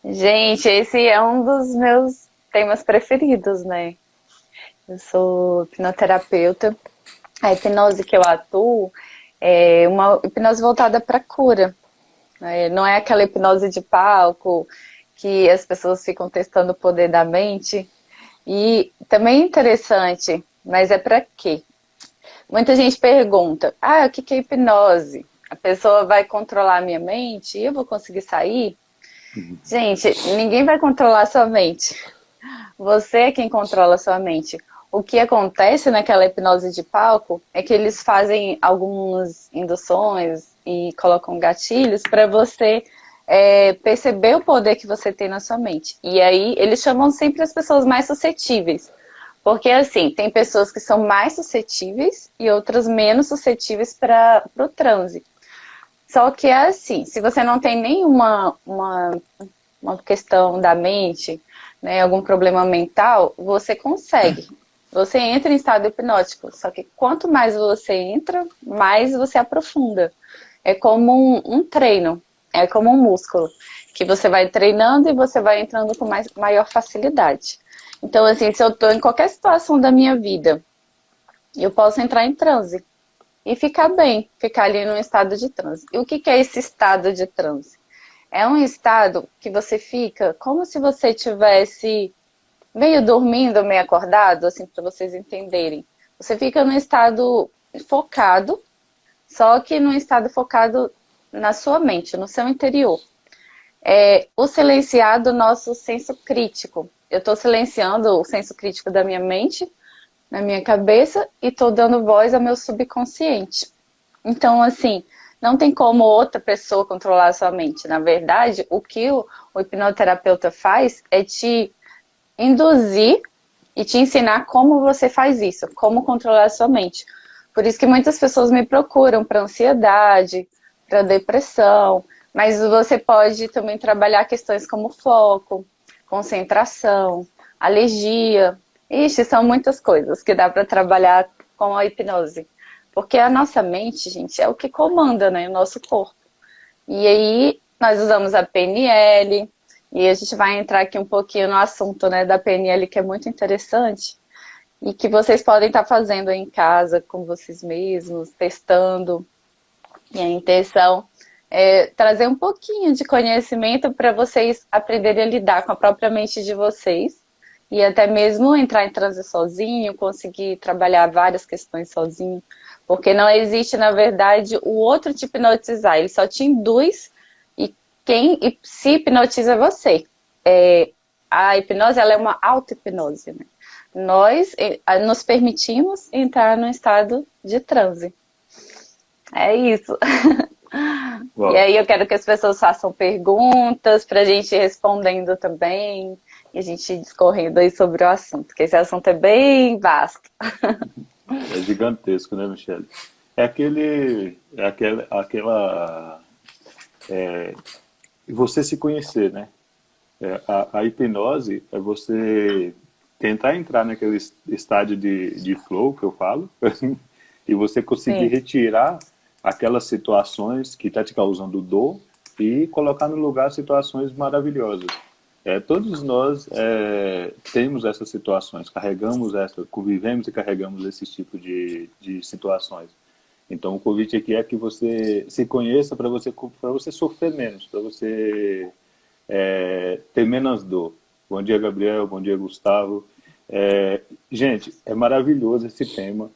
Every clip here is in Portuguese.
Gente, esse é um dos meus temas preferidos, né? Eu sou hipnoterapeuta. A hipnose que eu atuo é uma hipnose voltada para cura, né? Não é aquela hipnose de palco que as pessoas ficam testando o poder da mente. E também é interessante, mas é para quê? Muita gente pergunta: o que é hipnose? A pessoa vai controlar a minha mente e eu vou conseguir sair? Gente, ninguém vai controlar a sua mente. Você é quem controla a sua mente. O que acontece naquela hipnose de palco é que eles fazem algumas induções e colocam gatilhos para você perceber o poder que você tem na sua mente. E aí eles chamam sempre as pessoas mais suscetíveis. Porque assim, tem pessoas que são mais suscetíveis e outras menos suscetíveis para o transe. Só que é assim, se você não tem nenhuma uma questão da mente, né, algum problema mental, você consegue. Você entra em estado hipnótico, só que quanto mais você entra, mais você aprofunda. É como um treino, é como um músculo, que você vai treinando e você vai entrando com maior facilidade. Então, assim, se eu estou em qualquer situação da minha vida, eu posso entrar em transe e ficar bem, ficar ali num estado de transe. E o que é esse estado de transe? É um estado que você fica como se você tivesse meio dormindo, meio acordado, assim, para vocês entenderem. Você fica num estado focado, só que num estado focado na sua mente, no seu interior. É o silenciar do nosso senso crítico. Eu estou silenciando o senso crítico da minha mente, na minha cabeça, e estou dando voz ao meu subconsciente. Então, assim, não tem como outra pessoa controlar a sua mente. Na verdade, o que o hipnoterapeuta faz é te induzir e te ensinar como você faz isso, como controlar a sua mente. Por isso que muitas pessoas me procuram para ansiedade, para depressão, mas você pode também trabalhar questões como foco, concentração, alergia. Ixi, são muitas coisas que dá para trabalhar com a hipnose. Porque a nossa mente, gente, é o que comanda, né, o nosso corpo. E aí nós usamos a PNL, e a gente vai entrar aqui um pouquinho no assunto, né, da PNL, que é muito interessante, e que vocês podem estar fazendo aí em casa, com vocês mesmos, testando. E a intenção é trazer um pouquinho de conhecimento para vocês aprenderem a lidar com a própria mente de vocês, e até mesmo entrar em transe sozinho, conseguir trabalhar várias questões sozinho, porque não existe, na verdade, o outro te hipnotizar, ele só te induz e quem se hipnotiza é você. A hipnose, ela é uma auto-hipnose, né? Nós nos permitimos entrar num estado de transe. É isso. E Uau, aí eu quero que as pessoas façam perguntas para a gente ir respondendo também, e a gente discorrendo aí sobre o assunto, porque esse assunto é bem vasto. é gigantesco, né, Michele? Aquela você se conhecer, né? A hipnose é você tentar entrar naquele estádio de flow que eu falo e você conseguir Sim. retirar aquelas situações que está te causando dor e colocar no lugar situações maravilhosas. Todos nós temos essas situações, carregamos essa, convivemos e carregamos esse tipo de situações. Então o convite aqui é que você se conheça para você sofrer menos, para você ter menos dor. Bom dia, Gabriel. Bom dia, Gustavo. Gente, é maravilhoso esse tema.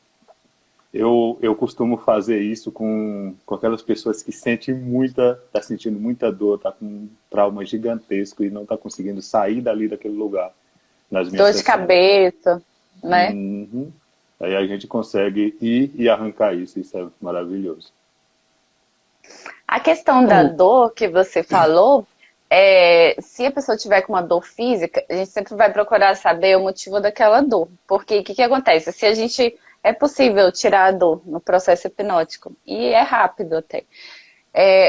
Eu costumo fazer isso com aquelas pessoas que tá sentindo muita dor, tá com um trauma gigantesco e não tá conseguindo sair dali daquele lugar nas minhas Dor de sessões. cabeça, né? Uhum. Aí a gente consegue ir e arrancar isso é maravilhoso. A questão da Oh, dor que você falou, se a pessoa tiver com uma dor física, a gente sempre vai procurar saber o motivo daquela dor. Porque o que acontece? Se a gente é possível tirar a dor no processo hipnótico, e é rápido até.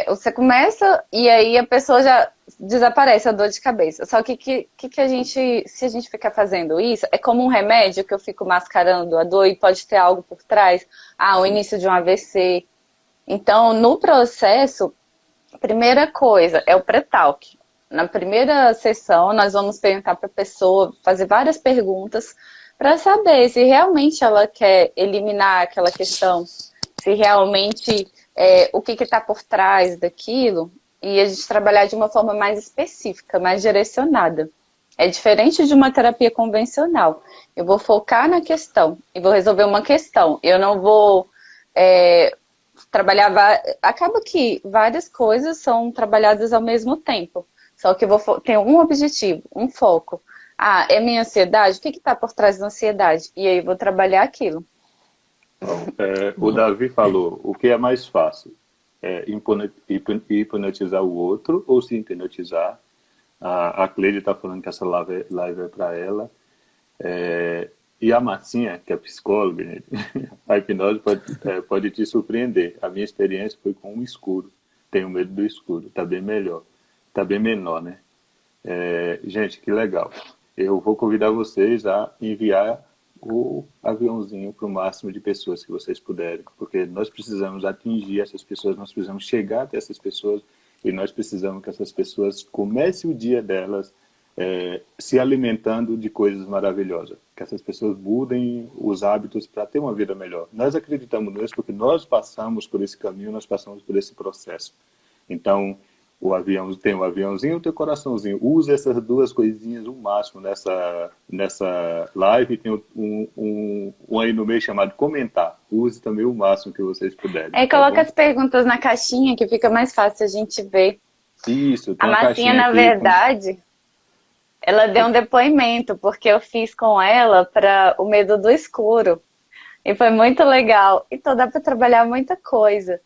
Você começa e aí a pessoa já desaparece a dor de cabeça. Só que a gente, se a gente ficar fazendo isso, é como um remédio que eu fico mascarando a dor e pode ter algo por trás. O sim. início de um AVC. Então, no processo, a primeira coisa é o pré-talk. na primeira sessão, nós vamos perguntar para a pessoa, fazer várias perguntas para saber se realmente ela quer eliminar aquela questão, se realmente o que está por trás daquilo, e a gente trabalhar de uma forma mais específica, mais direcionada. É diferente de uma terapia convencional. Eu vou focar na questão e vou resolver uma questão. Eu não vou trabalhar... Acaba que várias coisas são trabalhadas ao mesmo tempo. Só que eu vou ter um objetivo, um foco. Ah, é minha ansiedade? O que está por trás da ansiedade? E aí eu vou trabalhar aquilo. O Davi falou, o que é mais fácil? Hipnotizar o outro ou se hipnotizar? A Cleide está falando que essa live é para ela. E a Marcinha, que é psicóloga, gente, a hipnose pode te surpreender. A minha experiência foi com o escuro. Tenho medo do escuro. Está bem melhor. Está bem menor, né? Gente, que legal. Eu vou convidar vocês a enviar o aviãozinho para o máximo de pessoas que vocês puderem, porque nós precisamos atingir essas pessoas, nós precisamos chegar até essas pessoas e nós precisamos que essas pessoas comecem o dia delas se alimentando de coisas maravilhosas, que essas pessoas mudem os hábitos para ter uma vida melhor. Nós acreditamos nisso porque nós passamos por esse caminho, nós passamos por esse processo. Então, o avião tem o aviãozinho e o teu coraçãozinho. Use essas duas coisinhas o máximo nessa live. Tem um aí no meio chamado comentar. Use também o máximo que vocês puderem. Coloca as perguntas na caixinha que fica mais fácil a gente ver. Isso, tem a uma Marcinha, caixinha na aqui, verdade, ela deu um depoimento, porque eu fiz com ela para o medo do escuro. E foi muito legal. Então dá para trabalhar muita coisa.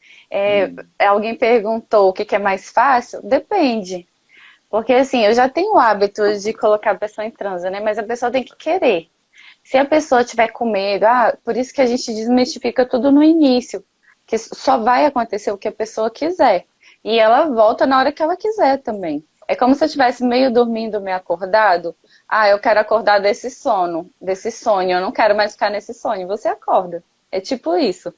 Alguém perguntou o que é mais fácil? Depende. Porque assim, eu já tenho o hábito de colocar a pessoa em transe, né? Mas a pessoa tem que querer. Se a pessoa tiver com medo, por isso que a gente desmistifica tudo no início. Que só vai acontecer o que a pessoa quiser. E ela volta na hora que ela quiser também. É como se eu estivesse meio dormindo, meio acordado. Eu quero acordar desse sonho, eu não quero mais ficar nesse sonho. Você acorda. É tipo isso.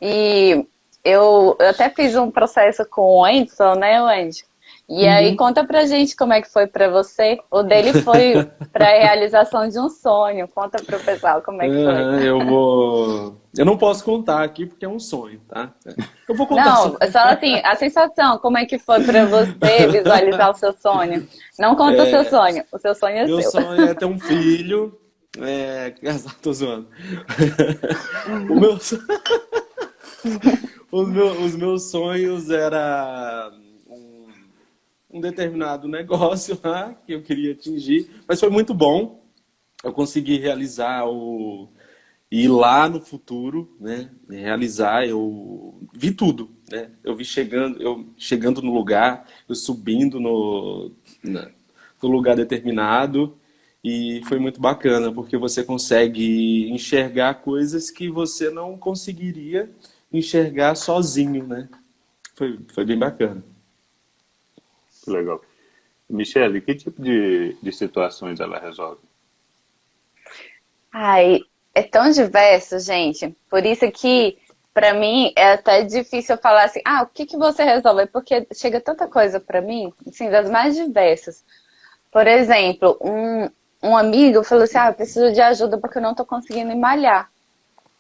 E eu até fiz um processo com o Anderson, né, Wendy? E aí conta pra gente como é que foi pra você. O dele foi pra realização de um sonho. Conta pro pessoal como é que foi. Eu não posso contar aqui porque é um sonho, tá? Eu vou contar Não, só assim, a sensação, como é que foi pra você visualizar o seu sonho? Não conta o seu sonho é Meu seu. sonho é ter um filho. Tô zoando. Os meus sonhos era um determinado negócio lá que eu queria atingir, mas foi muito bom. Eu consegui realizar ir lá no futuro, né? Realizar, eu vi tudo, né? Eu chegando no lugar, eu subindo no lugar determinado, e foi muito bacana, porque você consegue enxergar coisas que você não conseguiria enxergar sozinho, né? Foi bem bacana. Legal. Michele, que tipo de situações ela resolve? É tão diverso, gente. Por isso que, pra mim, é até difícil eu falar assim, o que você resolve? Porque chega tanta coisa pra mim, assim, das mais diversas. Por exemplo, um amigo falou assim, eu preciso de ajuda porque eu não tô conseguindo malhar.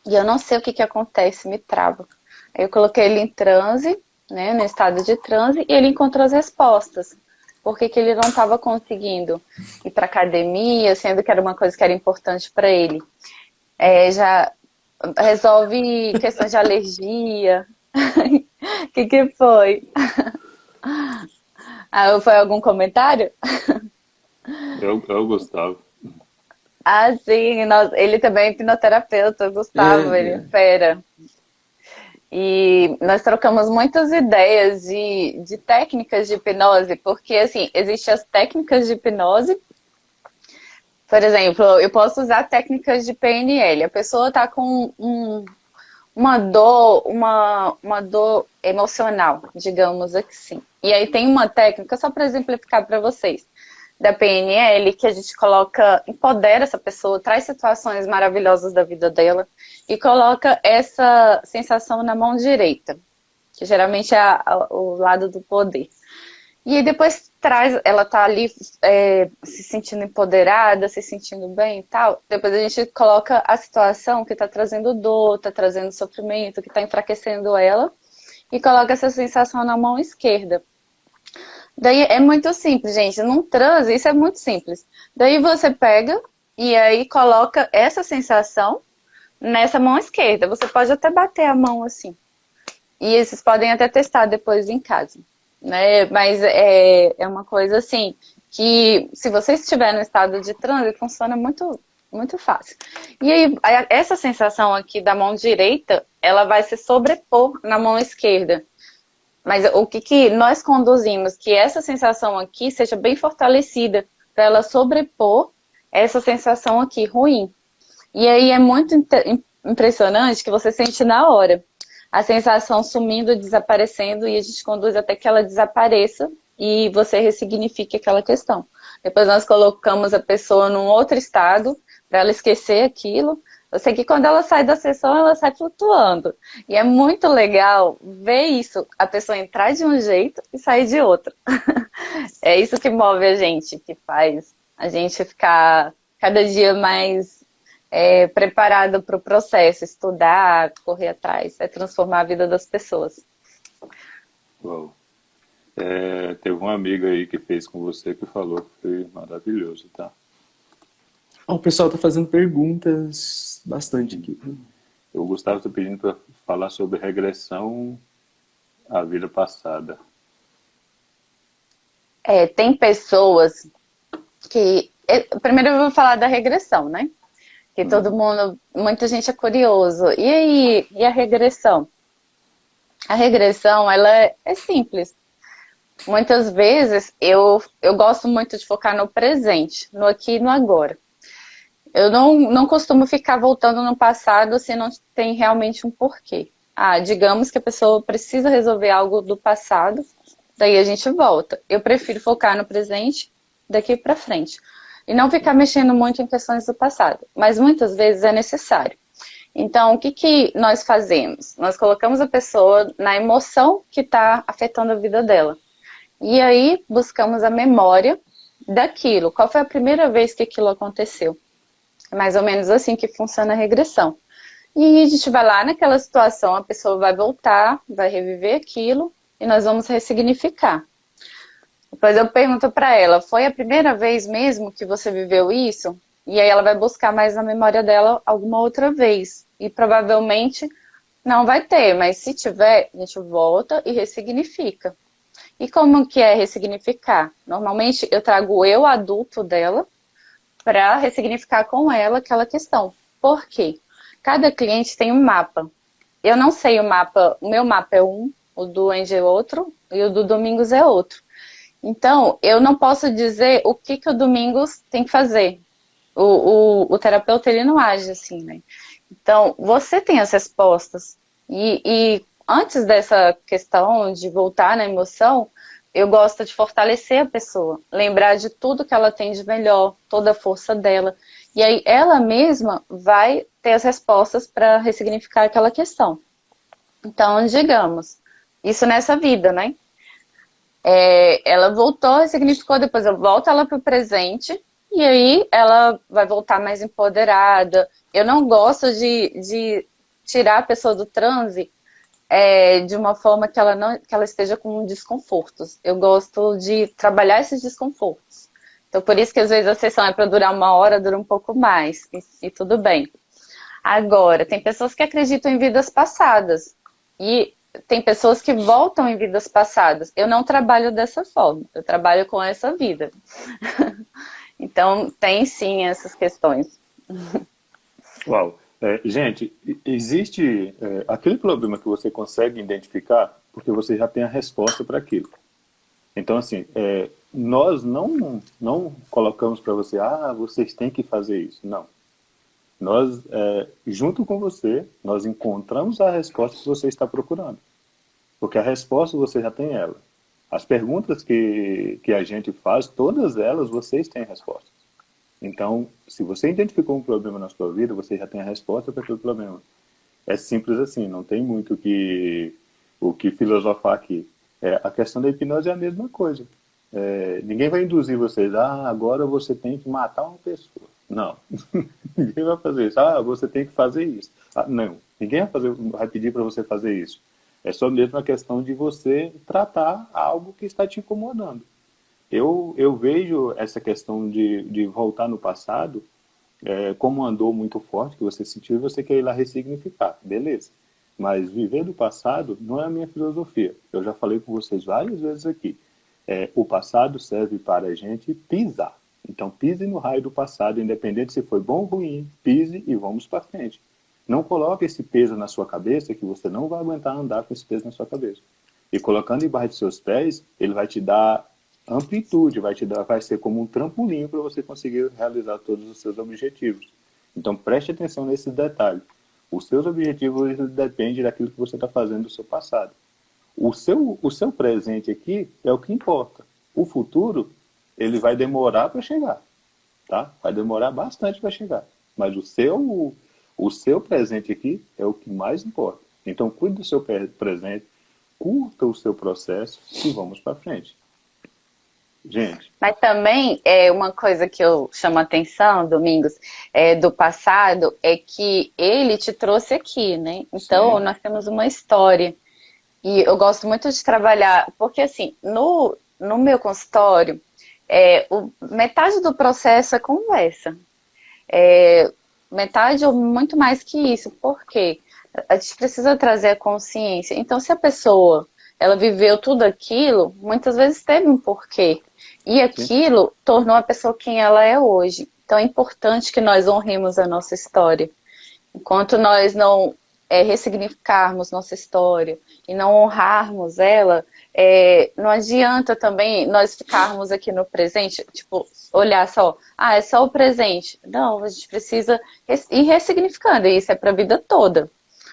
E eu não sei o que acontece, me trava. Aí eu coloquei ele em transe, né, no estado de transe, e ele encontrou as respostas. Por que ele não estava conseguindo ir para academia, sendo que era uma coisa que era importante para ele. Já resolve questões de alergia. O que foi? Foi algum comentário? Eu Gustavo. Sim, ele também é hipnoterapeuta, o Gustavo, ele é fera. E nós trocamos muitas ideias de técnicas de hipnose, porque, assim, existem as técnicas de hipnose. Por exemplo, eu posso usar técnicas de PNL. A pessoa está com uma dor emocional, digamos assim. E aí tem uma técnica, só para exemplificar para vocês, da PNL, que a gente empodera essa pessoa, traz situações maravilhosas da vida dela e coloca essa sensação na mão direita, que geralmente é o lado do poder. E aí depois traz, ela tá ali se sentindo empoderada, se sentindo bem e tal. Depois a gente coloca a situação que tá trazendo dor, tá trazendo sofrimento, que tá enfraquecendo ela, e coloca essa sensação na mão esquerda. Daí é muito simples, gente. Num transe, isso é muito simples. Daí você pega e aí coloca essa sensação nessa mão esquerda. Você pode até bater a mão assim. E vocês podem até testar depois em casa, né? Mas é uma coisa assim que, se você estiver no estado de transe, funciona muito, muito fácil. E aí, essa sensação aqui da mão direita, ela vai se sobrepor na mão esquerda. Mas o que nós conduzimos, que essa sensação aqui seja bem fortalecida, para ela sobrepor essa sensação aqui ruim. E aí é muito impressionante que você sente na hora a sensação sumindo, desaparecendo, e a gente conduz até que ela desapareça e você ressignifique aquela questão. Depois nós colocamos a pessoa num outro estado para ela esquecer aquilo. Eu sei que quando ela sai da sessão, ela sai flutuando. E é muito legal ver isso, a pessoa entrar de um jeito e sair de outro. É isso que move a gente, que faz a gente ficar cada dia mais preparada para o processo, estudar, correr atrás, transformar a vida das pessoas. Uau. Teve uma amiga aí que fez com você que falou que foi maravilhoso, tá? O pessoal tá fazendo perguntas bastante aqui. O Gustavo está pedindo para falar sobre regressão à vida passada. Tem pessoas que... Primeiro eu vou falar da regressão, né? Que todo mundo, muita gente é curioso. E aí, e a regressão? A regressão, ela é simples. Muitas vezes eu gosto muito de focar no presente, no aqui e no agora. Eu não costumo ficar voltando no passado se não tem realmente um porquê. Digamos que a pessoa precisa resolver algo do passado, daí a gente volta. Eu prefiro focar no presente daqui para frente. E não ficar mexendo muito em questões do passado. Mas muitas vezes é necessário. Então, o que nós fazemos? Nós colocamos a pessoa na emoção que está afetando a vida dela. E aí, buscamos a memória daquilo. Qual foi a primeira vez que aquilo aconteceu? É mais ou menos assim que funciona a regressão. E a gente vai lá naquela situação, a pessoa vai voltar, vai reviver aquilo e nós vamos ressignificar. Depois eu pergunto para ela, foi a primeira vez mesmo que você viveu isso? E aí ela vai buscar mais na memória dela alguma outra vez. E provavelmente não vai ter, mas se tiver, a gente volta e ressignifica. E como que é ressignificar? Normalmente eu trago o eu adulto dela para ressignificar com ela aquela questão. Por quê? Cada cliente tem um mapa. Eu não sei o mapa, o meu mapa é um, o do Angie é outro e o do Domingos é outro. Então, eu não posso dizer o que o Domingos tem que fazer. O terapeuta, ele não age assim, né? Então, você tem as respostas. E antes dessa questão de voltar na emoção, eu gosto de fortalecer a pessoa. Lembrar de tudo que ela tem de melhor, toda a força dela. E aí, ela mesma vai ter as respostas para ressignificar aquela questão. Então, digamos, isso nessa vida, né? Ela voltou, ressignificou, depois eu volto ela para o presente, e aí ela vai voltar mais empoderada. Eu não gosto de tirar a pessoa do transe de uma forma que ela esteja com desconfortos. Eu gosto de trabalhar esses desconfortos. Então, por isso que às vezes a sessão é para durar 1 hora, dura um pouco mais, e tudo bem. Agora, tem pessoas que acreditam em vidas passadas, e tem pessoas que voltam em vidas passadas. Eu não trabalho dessa forma, eu trabalho com essa vida. Então, tem sim essas questões. Uau! Gente, existe aquele problema que você consegue identificar porque você já tem a resposta para aquilo. Então, assim, nós não colocamos para você, vocês têm que fazer isso. Não. Nós, junto com você, nós encontramos a resposta que você está procurando. Porque a resposta você já tem ela. As perguntas que a gente faz, todas elas vocês têm respostas. Então, se você identificou um problema na sua vida, você já tem a resposta para aquele problema. É simples assim, não tem muito o que filosofar aqui. A questão da hipnose é a mesma coisa. Ninguém vai induzir vocês, agora você tem que matar uma pessoa. Não. Ninguém vai fazer isso. Você tem que fazer isso. Não. Ninguém vai pedir para você fazer isso. É só mesmo a questão de você tratar algo que está te incomodando. Eu vejo essa questão de voltar no passado como uma dor muito forte que você sentiu e você quer ir lá ressignificar. Beleza. Mas viver do passado não é a minha filosofia. Eu já falei com vocês várias vezes aqui. O passado serve para a gente pisar. Então pise no raio do passado, independente se foi bom ou ruim, pise e vamos para frente. Não coloque esse peso na sua cabeça, que você não vai aguentar andar com esse peso na sua cabeça. E colocando embaixo de seus pés, ele vai te dar amplitude, vai ser como um trampolim para você conseguir realizar todos os seus objetivos. Então preste atenção nesses detalhes. Os seus objetivos dependem daquilo que você está fazendo do seu passado. O seu presente aqui é o que importa. O futuro, ele vai demorar para chegar, tá? Vai demorar bastante para chegar. Mas o seu presente aqui é o que mais importa. Então, cuide do seu presente, curta o seu processo e vamos para frente. Gente. Mas também uma coisa que eu chamo a atenção, Domingos, do passado, é que ele te trouxe aqui, né? Então, nós temos uma história. E eu gosto muito de trabalhar, porque assim, no meu consultório, metade do processo é conversa. Metade ou muito mais que isso. Por quê? A gente precisa trazer a consciência. Então, se a pessoa ela viveu tudo aquilo, muitas vezes teve um porquê. E aquilo tornou a pessoa quem ela é hoje. Então é importante que nós honremos a nossa história. Enquanto nós não ressignificarmos nossa história e não honrarmos ela, não adianta também nós ficarmos aqui no presente, tipo, olhar só, é só o presente. Não, a gente precisa ir ressignificando, e isso é para a vida toda.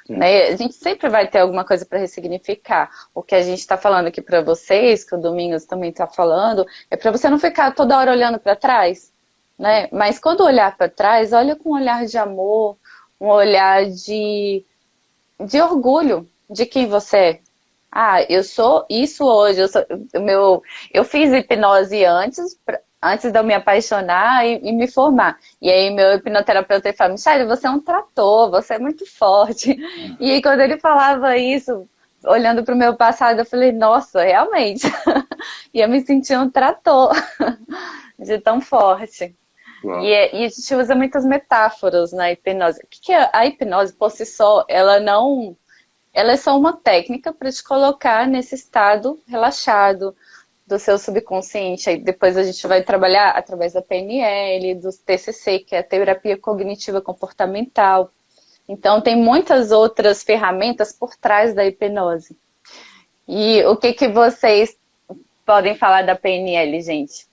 Né? A gente sempre vai ter alguma coisa para ressignificar. O que a gente está falando aqui para vocês, que o Domingos também está falando, é para você não ficar toda hora olhando para trás, né? Mas quando olhar para trás, olha com um olhar de amor, um olhar de orgulho de quem você é. Eu sou isso hoje, eu fiz hipnose antes de eu me apaixonar e me formar. E aí meu hipnoterapeuta fala, Michele, você é um trator, você é muito forte. E aí quando ele falava isso, olhando para o meu passado, eu falei, nossa, realmente. E eu me senti um trator de tão forte. E a gente usa muitas metáforas na hipnose. O que é a hipnose por si só? Ela é só uma técnica para te colocar nesse estado relaxado, do seu subconsciente. Aí depois a gente vai trabalhar através da PNL, do TCC, que é a terapia cognitiva comportamental. Então tem muitas outras ferramentas por trás da hipnose. E o que vocês podem falar da PNL, gente?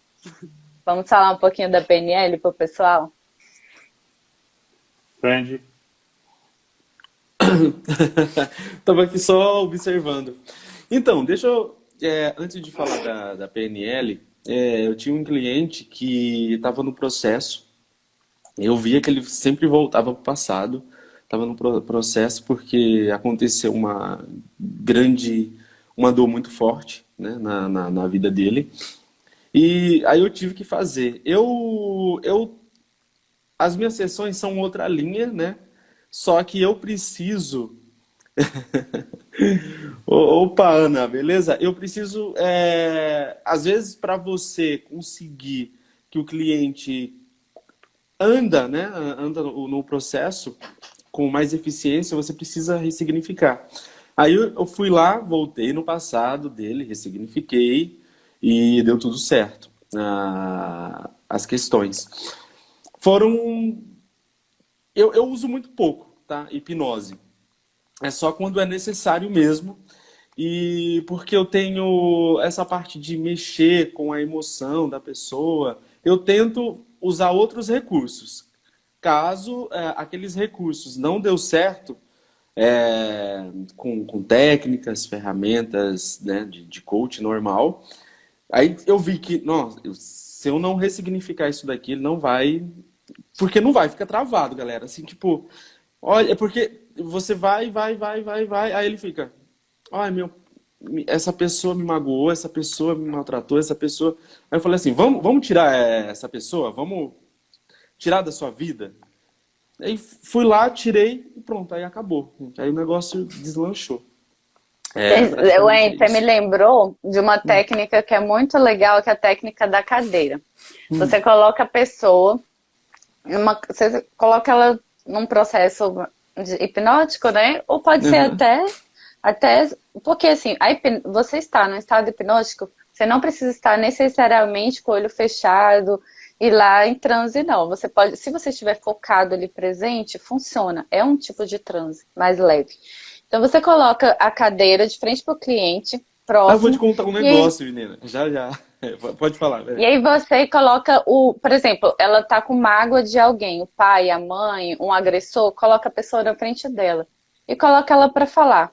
Vamos falar um pouquinho da PNL para o pessoal? Fendi. Estava aqui só observando. Então, deixa eu... antes de falar da PNL, eu tinha um cliente que estava no processo. Eu via que ele sempre voltava para o passado. Estava no processo porque aconteceu uma dor muito forte, né, na vida dele. E aí eu tive que fazer. As minhas sessões são outra linha, né? Só que eu preciso... Opa, Ana, beleza? Eu preciso, às vezes, para você conseguir que o cliente anda no processo com mais eficiência, você precisa ressignificar. Aí eu fui lá, voltei no passado dele, ressignifiquei e deu tudo certo. As questões foram... Eu uso muito pouco, tá? Hipnose. É só quando é necessário mesmo. E porque eu tenho essa parte de mexer com a emoção da pessoa, eu tento usar outros recursos. Caso aqueles recursos não deu certo, com técnicas, ferramentas, né, de coach normal, aí eu vi que, nossa, se eu não ressignificar isso daqui, ele não vai... Porque não vai, fica travado, galera. Assim, tipo, olha, é porque você vai, aí ele fica, ai, essa pessoa me magoou, essa pessoa me maltratou, essa pessoa... Aí eu falei assim, vamos tirar essa pessoa? Vamos tirar da sua vida? Aí fui lá, tirei e pronto, aí acabou. Aí o negócio deslanchou. Praticamente Você me isso. lembrou de uma técnica que é muito legal, que é a técnica da cadeira. Você coloca a pessoa, você coloca ela num processo hipnótico, né? Ou pode ser Uhum. até porque assim, você está no estado hipnótico, você não precisa estar necessariamente com o olho fechado e lá em transe, não. Você pode, se você estiver focado ali presente, funciona. É um tipo de transe mais leve. Então você coloca a cadeira de frente para o cliente, Ah, eu vou te próximo, contar um e aí negócio, menina. Já, já. Pode falar, e velho. aí você coloca por exemplo, ela tá com mágoa de alguém, o pai, a mãe, um agressor, coloca a pessoa na frente dela e coloca ela para falar.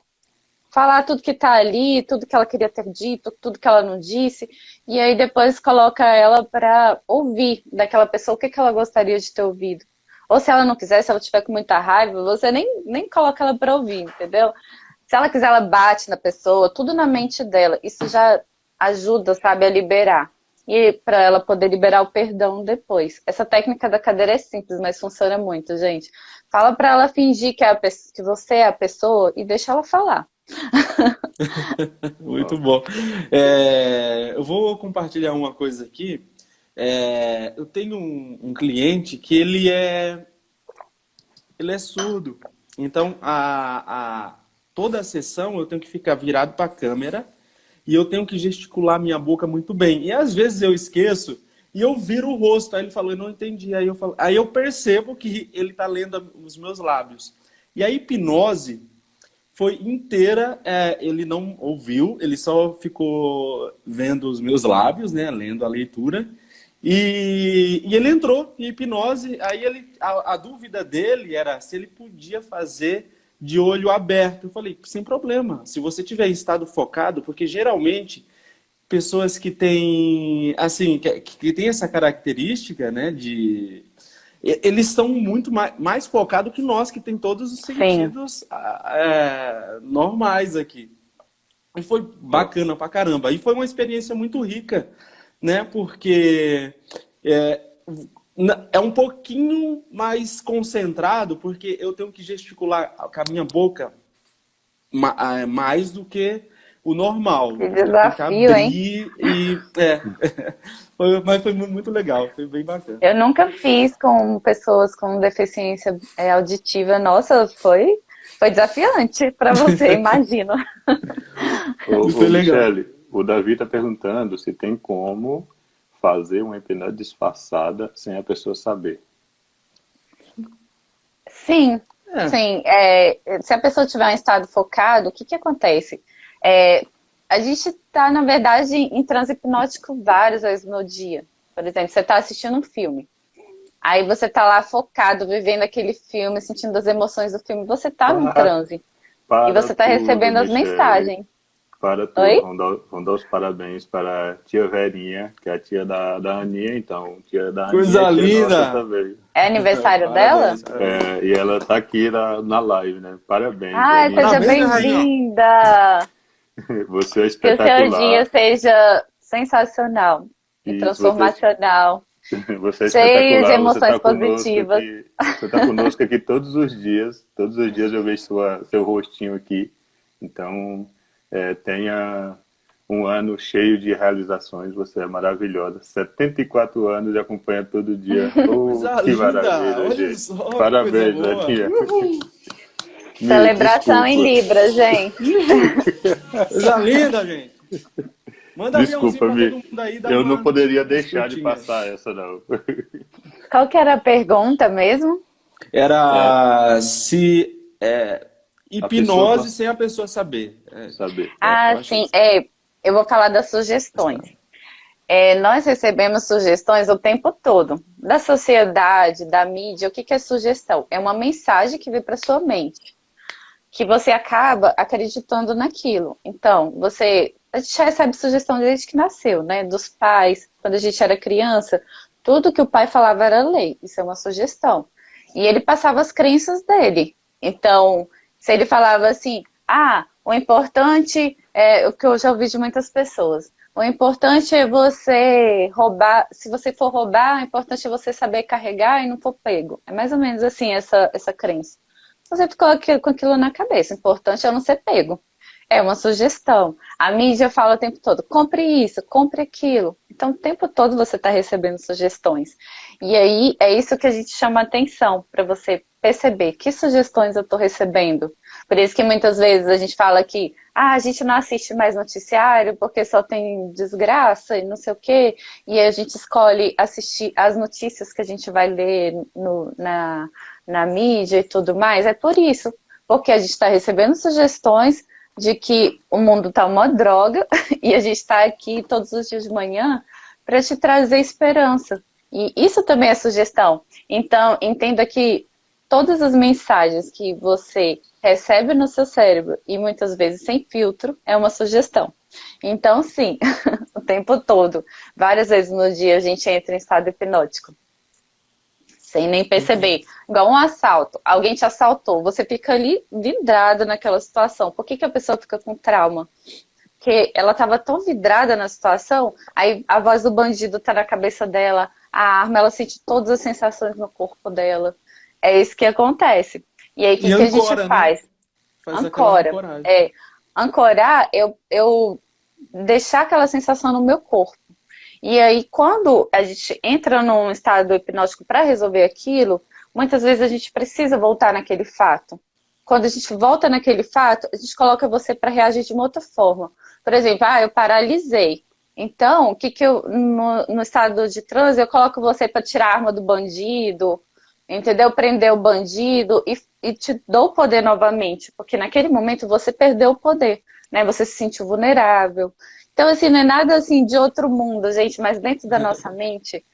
Falar tudo que tá ali, tudo que ela queria ter dito, tudo que ela não disse, e aí depois coloca ela para ouvir daquela pessoa o que que ela gostaria de ter ouvido. Ou se ela não quiser, se ela tiver com muita raiva, você nem coloca ela para ouvir, entendeu? Se ela quiser, ela bate na pessoa, tudo na mente dela. Isso já ajuda, sabe, a liberar. E para ela poder liberar o perdão depois. Essa técnica da cadeira é simples, mas funciona muito, gente. Fala para ela fingir que você é a pessoa e deixa ela falar. Muito bom. Eu vou compartilhar uma coisa aqui. Eu tenho um cliente que ele é surdo. Então, toda a sessão eu tenho que ficar virado para a câmera e eu tenho que gesticular minha boca muito bem. E às vezes eu esqueço e eu viro o rosto. Aí ele falou, eu não entendi. Aí eu percebo que ele está lendo os meus lábios. E a hipnose foi inteira, ele não ouviu, ele só ficou vendo os meus lábios, né, lendo a leitura. E ele entrou em hipnose, aí a dúvida dele era se ele podia fazer de olho aberto. Eu falei, sem problema, se você tiver em estado focado, porque geralmente pessoas que têm, assim, que têm essa característica, né, eles são muito mais focados que nós, que tem todos os Sim. sentidos normais aqui. E foi bacana pra caramba. E foi uma experiência muito rica, né? Porque é, é um pouquinho mais concentrado, porque eu tenho que gesticular com a minha boca mais do que o normal. Que Eu tenho que desafio, hein? abrir e... mas foi muito legal, foi bem bacana. Eu nunca fiz com pessoas com deficiência auditiva. Nossa, foi desafiante para você, imagino. Ô, Foi legal. Michele, o Davi está perguntando se tem como fazer uma hipnose disfarçada sem a pessoa saber. Sim, É. sim. Se a pessoa tiver um estado focado, o que que acontece? É, a gente está, na verdade, em transe hipnótico várias vezes no dia. Por exemplo, você está assistindo um filme. Aí você está lá focado, vivendo aquele filme, sentindo as emoções do filme. Você está num Para, transe. E para você está tudo, recebendo as Michele. mensagens. Para tudo. Oi? Vamos dar os parabéns para a tia Verinha, que é a tia da Aninha, então. Tia da Aninha é Coisa tia nossa linda! também. É aniversário dela? Parabéns, parabéns. E ela está aqui na live, né? Parabéns, Ai, Verinha. seja Parabéns, minha rainha! bem-vinda! Você é Que o seu dia espetacular. seja sensacional e Isso, você, transformacional, você é cheio de espetacular. Você emoções está conosco positivas. aqui. Você está conosco aqui todos os dias. Todos os dias eu vejo seu rostinho aqui. Então, tenha um ano cheio de realizações. Você é maravilhosa. 74 anos e acompanha todo dia. Oh, Coisa que linda! maravilha, Olha gente. só que coisa Parabéns, boa! Aninha. Uhul! Celebração em Desculpa. Libra, gente. Coisa linda, gente! Manda aviãozinho Desculpa, pra todo mundo aí, dá eu não poderia umas deixar de curtinhas. passar essa, não. Qual que era a pergunta mesmo? É, Era se a pessoa hipnose sem a pessoa saber. saber. Eu Ah, achei sim, que eu vou falar das sugestões. Nós recebemos sugestões o tempo todo, da sociedade, da mídia. O que que é sugestão? É uma mensagem que vem para sua mente, que você acaba acreditando naquilo. Então, a gente recebe sugestão desde que nasceu, né? Dos pais, quando a gente era criança, tudo que o pai falava era lei, isso é uma sugestão. E ele passava as crenças dele. Então, se ele falava assim, o importante é o que eu já ouvi de muitas pessoas. O importante é você roubar, se você for roubar, o importante é você saber carregar e não for pego. É mais ou menos assim essa crença. Você ficou com aquilo na cabeça, o importante é não ser pego. É uma sugestão. A mídia fala o tempo todo, compre isso, compre aquilo. Então, o tempo todo você está recebendo sugestões. E aí, é isso que a gente chama atenção, para você perceber que sugestões eu estou recebendo. Por isso que muitas vezes a gente fala que a gente não assiste mais noticiário porque só tem desgraça e não sei o quê. E aí a gente escolhe assistir as notícias que a gente vai ler na mídia e tudo mais. É por isso, porque a gente está recebendo sugestões de que o mundo está uma droga e a gente está aqui todos os dias de manhã para te trazer esperança. E isso também é sugestão. Então, entenda que todas as mensagens que você recebe no seu cérebro, e muitas vezes sem filtro, é uma sugestão. Então, sim, o tempo todo, várias vezes no dia a gente entra em estado hipnótico. Sem nem perceber. Igual um assalto. Alguém te assaltou. Você fica ali vidrado naquela situação. Por que a pessoa fica com trauma? Porque ela estava tão vidrada na situação, aí a voz do bandido tá na cabeça dela, a arma, ela sente todas as sensações no corpo dela. É isso que acontece. E aí, o que a gente faz? Né? Faz aquela ancoragem. Ancorar, eu deixar aquela sensação no meu corpo. E aí, quando a gente entra num estado hipnótico para resolver aquilo, muitas vezes a gente precisa voltar naquele fato. Quando a gente volta naquele fato, a gente coloca você para reagir de uma outra forma. Por exemplo, eu paralisei. Então, o que eu, no estado de transe, eu coloco você para tirar a arma do bandido, entendeu? Prender o bandido e te dou o poder novamente. Porque naquele momento você perdeu o poder, né? Você se sentiu vulnerável. Então, assim, não é nada assim de outro mundo, gente, mas dentro da nossa mente,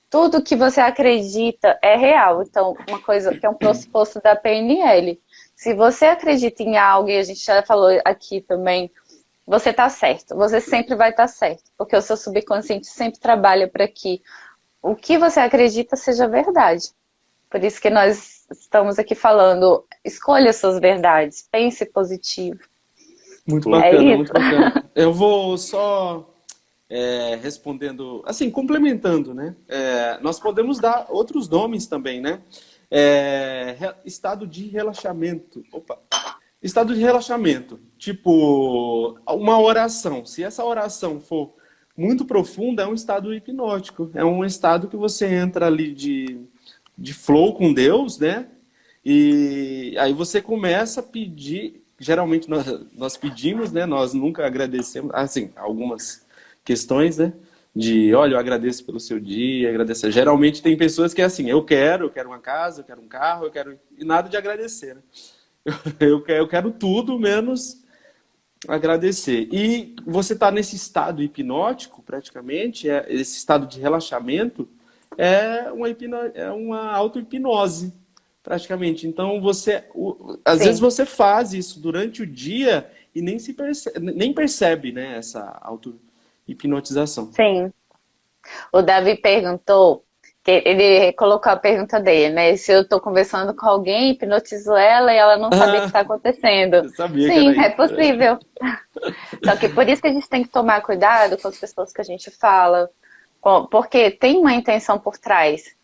tudo que você acredita é real. Então, uma coisa que é um pressuposto da PNL. Se você acredita em algo, e a gente já falou aqui também, você está certo. Você sempre vai estar certo. Porque o seu subconsciente sempre trabalha para que o que você acredita seja verdade. Por isso que nós estamos aqui falando, escolha suas verdades, pense positivo. Muito bacana, muito bacana. Eu vou só respondendo, assim, complementando, né? Nós podemos dar outros nomes também, né? Estado de relaxamento. Opa! Estado de relaxamento. Tipo, uma oração. Se essa oração for muito profunda, é um estado hipnótico. É um estado que você entra ali de flow com Deus, né? E aí você começa a pedir. Geralmente nós pedimos, né? Nós nunca agradecemos. Assim, algumas questões, né? Olha, eu agradeço pelo seu dia, agradecer. Geralmente tem pessoas que é assim, eu quero uma casa, eu quero um carro, e nada de agradecer, né? Eu quero tudo menos agradecer. E você está nesse estado hipnótico, praticamente, esse estado de relaxamento, é uma auto-hipnose, praticamente. Então, às vezes você faz isso durante o dia e nem percebe, né, essa auto-hipnotização. Sim. O Davi perguntou, que ele colocou a pergunta dele, né? Se eu estou conversando com alguém, hipnotizo ela e ela não sabe o que está acontecendo. Eu sabia Sim, que era é possível. Só que por isso que a gente tem que tomar cuidado com as pessoas que a gente fala, porque tem uma intenção por trás.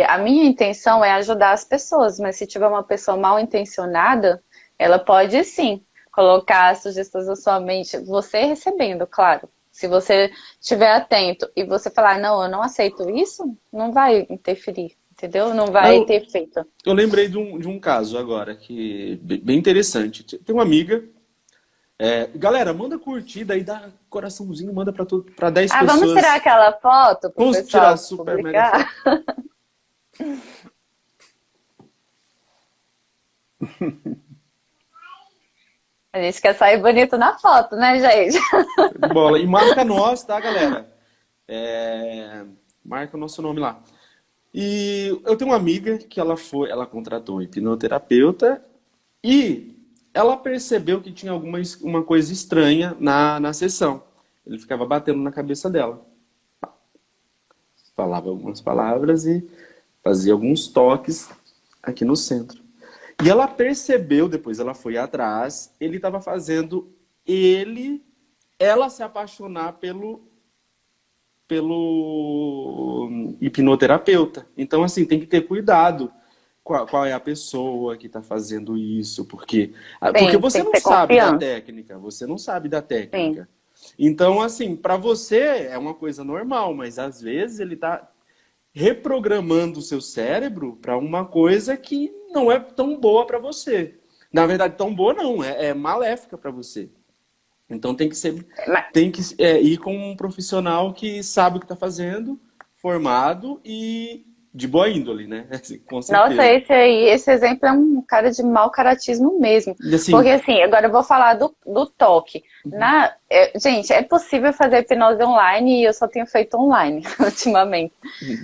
A minha intenção é ajudar as pessoas, mas se tiver uma pessoa mal intencionada, ela pode sim colocar sugestões na sua mente, você recebendo, claro. Se você estiver atento e você falar, não, eu não aceito isso, não vai interferir, entendeu? Não vai ter efeito. Eu lembrei de um caso agora, que bem interessante. Tem uma amiga. Galera, manda curtida aí, dá coraçãozinho, manda para 10 pessoas. Vamos tirar aquela foto pro Vamos pessoal tirar super publicar? mega foto. A gente quer sair bonito na foto, né, gente? Bola. E marca nós, tá, galera? Marca o nosso nome lá. E eu tenho uma amiga que ela contratou um hipnoterapeuta e ela percebeu que tinha uma coisa estranha na sessão. Ele ficava batendo na cabeça dela. Falava algumas palavras e fazia alguns toques aqui no centro. E ela percebeu, depois ela foi atrás, ele estava fazendo ela se apaixonar pelo hipnoterapeuta. Então, assim, tem que ter cuidado qual é a pessoa que está fazendo isso, porque Sim, você tem que não ter sabe da confiança. técnica, você não sabe da Sim. técnica. Então, assim, para você é uma coisa normal, mas às vezes ele está reprogramando o seu cérebro para uma coisa que não é tão boa para você. Na verdade, tão boa não, é maléfica para você. Então Mas, tem que ir com um profissional que sabe o que está fazendo, formado e de boa índole, né? Assim, com nossa, certeza. esse exemplo é um cara de mau caratismo mesmo. E Porque assim, assim, agora eu vou falar do toque. Gente, é possível fazer hipnose online e eu só tenho feito online ultimamente.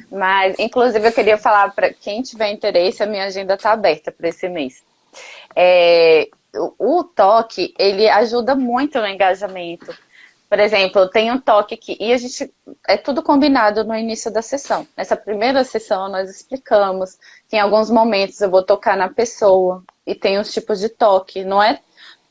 Mas, inclusive, eu queria falar para quem tiver interesse, a minha agenda está aberta para esse mês. O toque, ele ajuda muito no engajamento. Por exemplo, tem um toque aqui, e a gente é tudo combinado no início da sessão. Nessa primeira sessão nós explicamos que em alguns momentos eu vou tocar na pessoa e tem os tipos de toque. Não é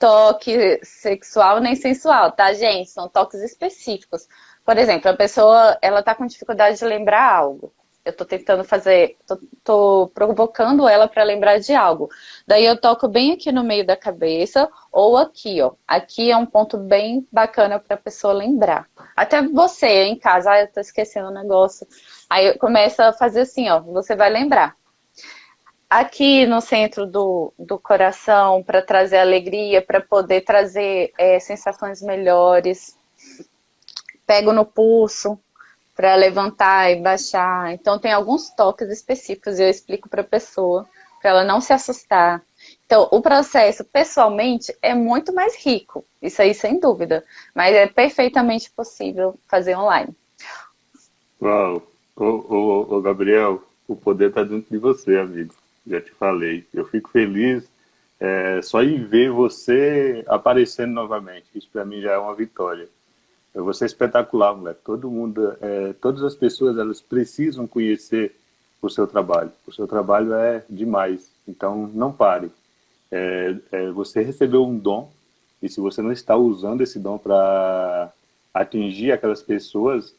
toque sexual nem sensual, tá, gente? São toques específicos. Por exemplo, a pessoa ela tá com dificuldade de lembrar algo. Eu tô tentando fazer, tô provocando ela para lembrar de algo. Daí eu toco bem aqui no meio da cabeça ou aqui, ó. Aqui é um ponto bem bacana para a pessoa lembrar. Até você em casa, eu tô esquecendo o negócio. Aí eu começo a fazer assim, ó, você vai lembrar. Aqui no centro do coração, para trazer alegria, para poder trazer sensações melhores. Pego no pulso, para levantar e baixar. Então tem alguns toques específicos e eu explico para a pessoa, para ela não se assustar. Então o processo, pessoalmente, é muito mais rico, isso aí sem dúvida, mas é perfeitamente possível fazer online. Uau! Ô, Gabriel, o poder está dentro de você, amigo. Já te falei. Eu fico feliz só em ver você aparecendo novamente. Isso para mim já é uma vitória. Você é espetacular, moleque. Todo mundo, todas as pessoas, elas precisam conhecer o seu trabalho. O seu trabalho é demais. Então, não pare. Você recebeu um dom e se você não está usando esse dom para atingir aquelas pessoas,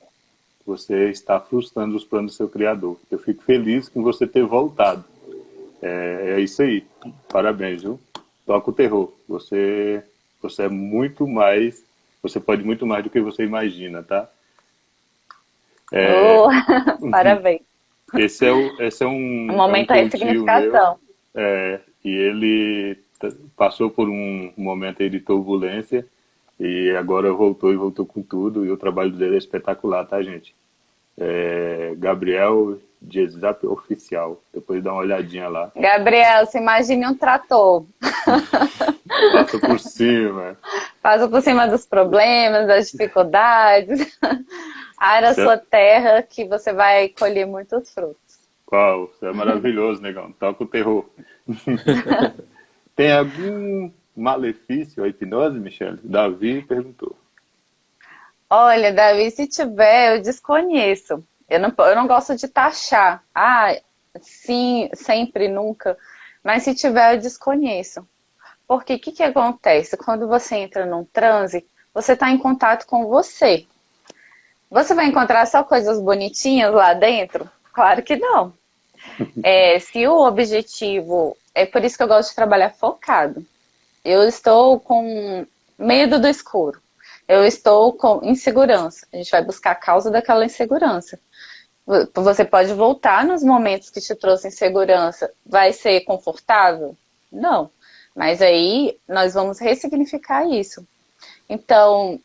você está frustrando os planos do seu criador. Eu fico feliz com você ter voltado. É isso aí. Parabéns, viu? Toca o terror. Você é muito mais. Você pode muito mais do que você imagina, tá? Oh, parabéns. Esse é Um um, é um momento aí de tio meu, significação. e ele passou por um momento aí de turbulência e agora voltou com tudo e o trabalho dele é espetacular, tá, gente? Gabriel Diezap Oficial. Depois dá uma olhadinha lá. Gabriel, se imagine um trator. Passa por cima. Passa por cima dos problemas, das dificuldades. Ara a Você, sua terra que você vai colher muitos frutos. qual? Você é maravilhoso, negão. Toca o terror. Tem algum malefício à hipnose, Michele? Davi perguntou. Olha, Davi, se tiver, eu desconheço. Eu não gosto de taxar. Ah, sim, sempre, nunca. Mas se tiver, eu desconheço. Porque o que acontece? Quando você entra num transe, você está em contato com você. Você vai encontrar só coisas bonitinhas lá dentro? Claro que não. Se o objetivo... É por isso que eu gosto de trabalhar focado. Eu estou com medo do escuro. Eu estou com insegurança. A gente vai buscar a causa daquela insegurança. Você pode voltar nos momentos que te trouxe insegurança. Vai ser confortável? Não. Mas aí nós vamos ressignificar isso. Então,